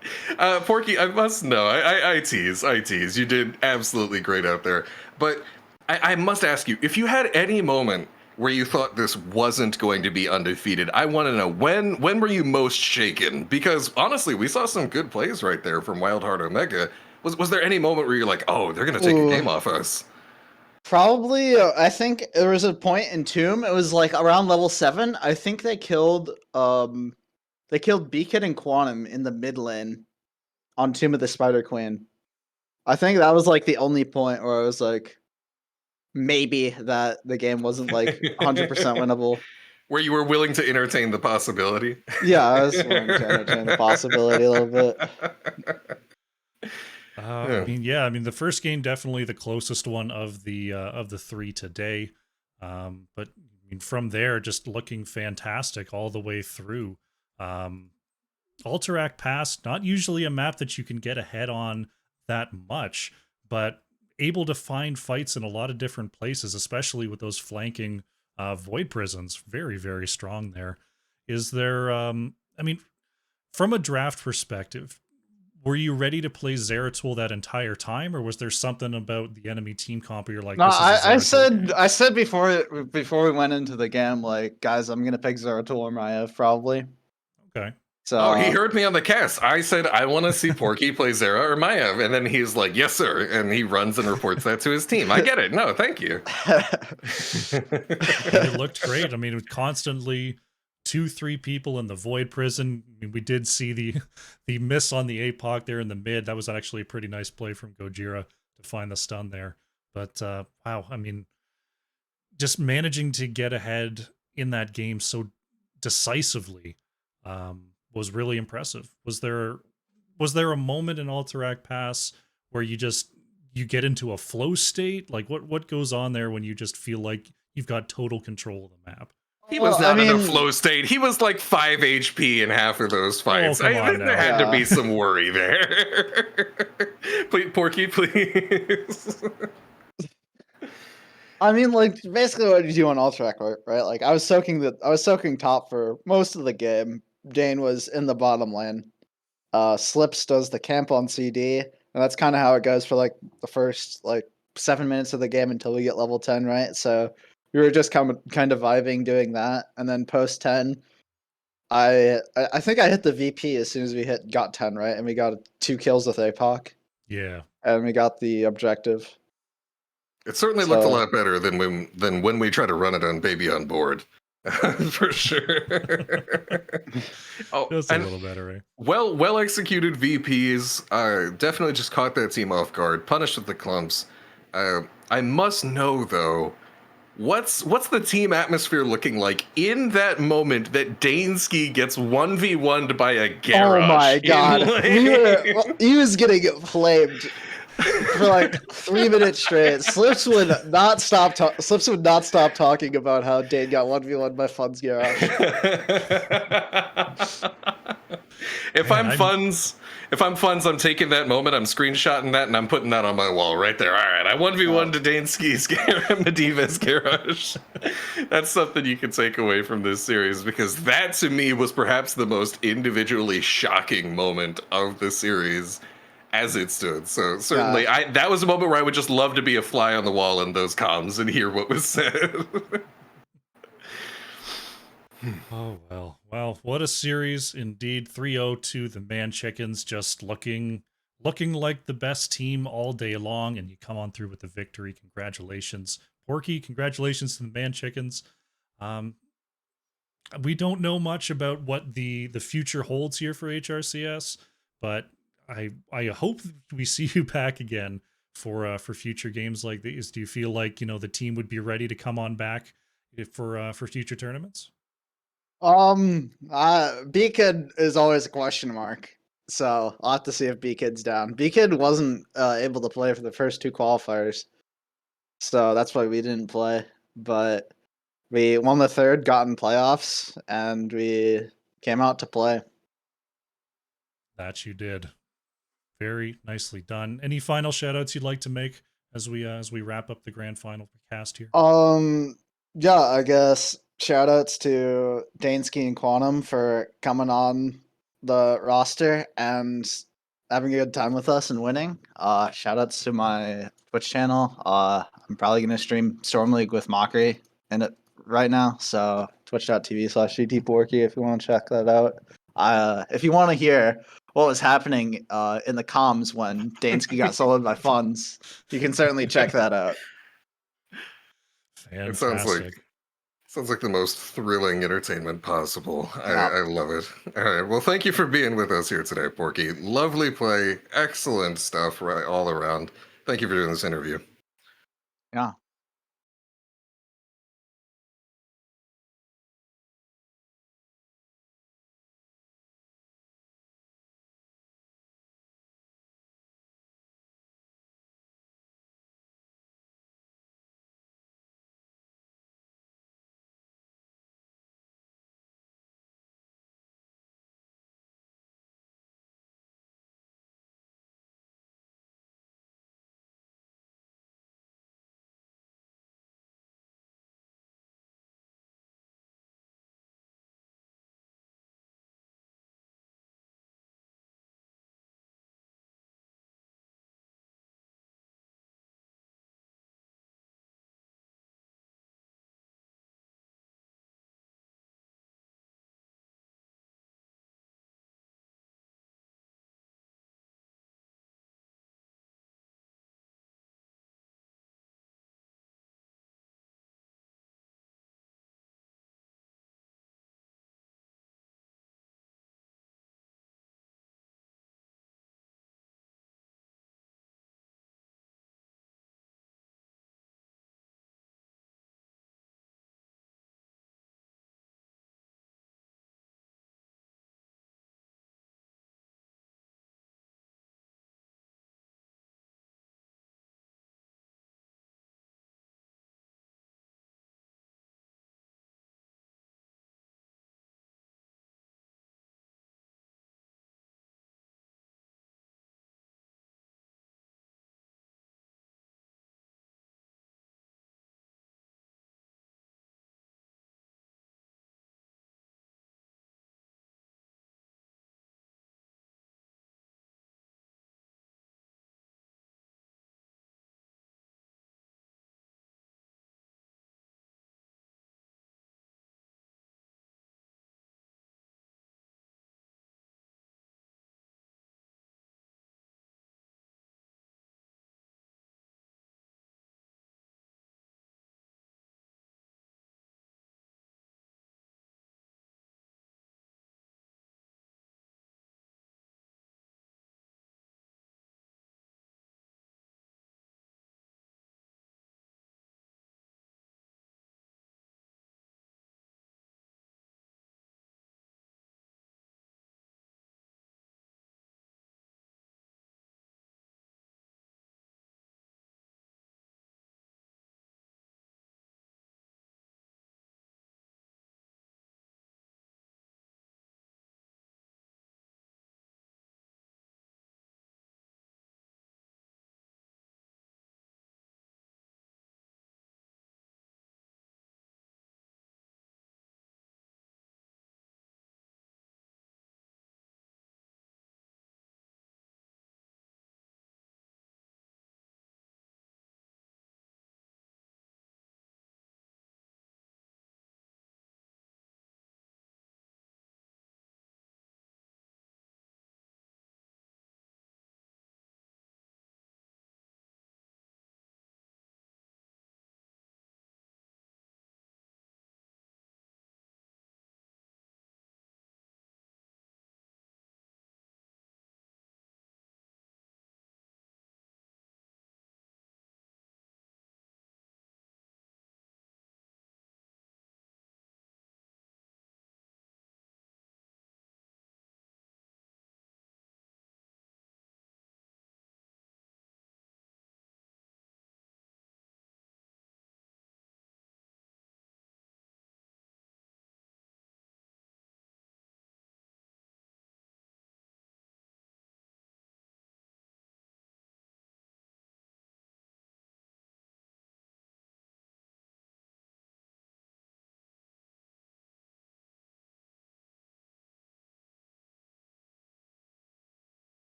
Porky, I must know. I tease. You did absolutely great out there. But I must ask you, if you had any moment where you thought this wasn't going to be undefeated, I want to know, when were you most shaken? Because honestly, we saw some good plays right there from WildHeart Omega. Was there any moment where you're like, oh, they're going to take a game off us? Probably, I think there was a point in Tomb. It was like around level 7. I think they killed Beacon and Quantum in the mid lane on Tomb of the Spider Queen. I think that was like the only point where I was like, maybe that the game wasn't like 100% winnable. Where you were willing to entertain the possibility. Yeah, I was willing to entertain the possibility a little bit. I mean, the first game definitely the closest one of the 3 today. But I mean, from there, just looking fantastic all the way through. Alterac Pass, not usually a map that you can get ahead on that much, but able to find fights in a lot of different places, especially with those flanking void prisons. Very, very strong there. Is there, I mean, from a draft perspective, were you ready to play Zeratul that entire time, or was there something about the enemy team comp where you're like, no, this is I said before we went into the game, like, guys, I'm gonna pick Zeratul or Maiev probably. Okay. So he heard me on the cast. I said, I want to see Porky play Zera or Maiev. And then he's like, yes, sir. And he runs and reports that to his team. I get it. No, thank you. It looked great. I mean, it was constantly 2-3 people in the void prison. I mean, we did see the miss on the APOC there in the mid. That was actually a pretty nice play from Gojira to find the stun there. But wow, I mean, just managing to get ahead in that game so decisively was really impressive. Was there a moment in Alterac Pass where you get into a flow state? Like what goes on there when you just feel like you've got total control of the map? He was not in a flow state. He was like 5 HP in half of those fights. There had to be some worry there. Please, Porky, please. I mean, like, basically what you do on Alterac, right? Like, I was soaking top for most of the game. Dane was in the bottom lane. Slips does the camp on CD, and that's kind of how it goes for like the first like 7 minutes of the game until we get level 10, right? So we were just kind of vibing doing that, and then post 10, I think I hit the VP as soon as we got 10, right? And we got 2 kills with APOC. Yeah, and we got the objective. It certainly looked a lot better than when we try to run it on Baby on Board. For sure. Just a little better, right? Well executed VPs. Definitely just caught that team off guard. Punished with the clumps. I must know though, what's the team atmosphere looking like in that moment that Dansky gets 1v1'd by a Garrosh? Oh my god, he was getting flamed for like 3 minutes straight. Slips would not stop talking about how Dane got 1v1 by Fun's Garage. If I'm Fun's, I'm taking that moment, I'm screenshotting that, and I'm putting that on my wall right there. All right, I 1v1 to Dansky's Medivh's Garage. That's something you can take away from this series, because that to me was perhaps the most individually shocking moment of the series as it stood. So certainly, that was a moment where I would just love to be a fly on the wall in those comms and hear what was said. Oh, well, what a series indeed. 3-0 to the ManChickens, just looking like the best team all day long, and you come on through with the victory. Congratulations, Porky. Congratulations to the ManChickens. We don't know much about what the future holds here for HRCS, but I hope we see you back again for future games like these. Do you feel like the team would be ready to come on back for future tournaments? B-Kid is always a question mark, so I'll have to see if B-Kid's down. B-Kid wasn't able to play for the first 2 qualifiers, so that's why we didn't play. But we won the 3rd, got in playoffs, and we came out to play. That you did. Very nicely done. Any final shout outs you'd like to make as we wrap up the grand final cast here? Yeah, I guess shout outs to Dansky and Quantum for coming on the roster and having a good time with us and winning. Shout outs to my Twitch channel. I'm probably gonna stream Storm League with Mockery in it right now. So twitch.tv/GTPorky if you want to check that out. If you want to hear what was happening in the comms when Dansky got soloed by Funds, you can certainly check that out. Fantastic. Sounds like the most thrilling entertainment possible. I love it. All right. Well, thank you for being with us here today, Porky. Lovely play. Excellent stuff right all around. Thank you for doing this interview. Yeah.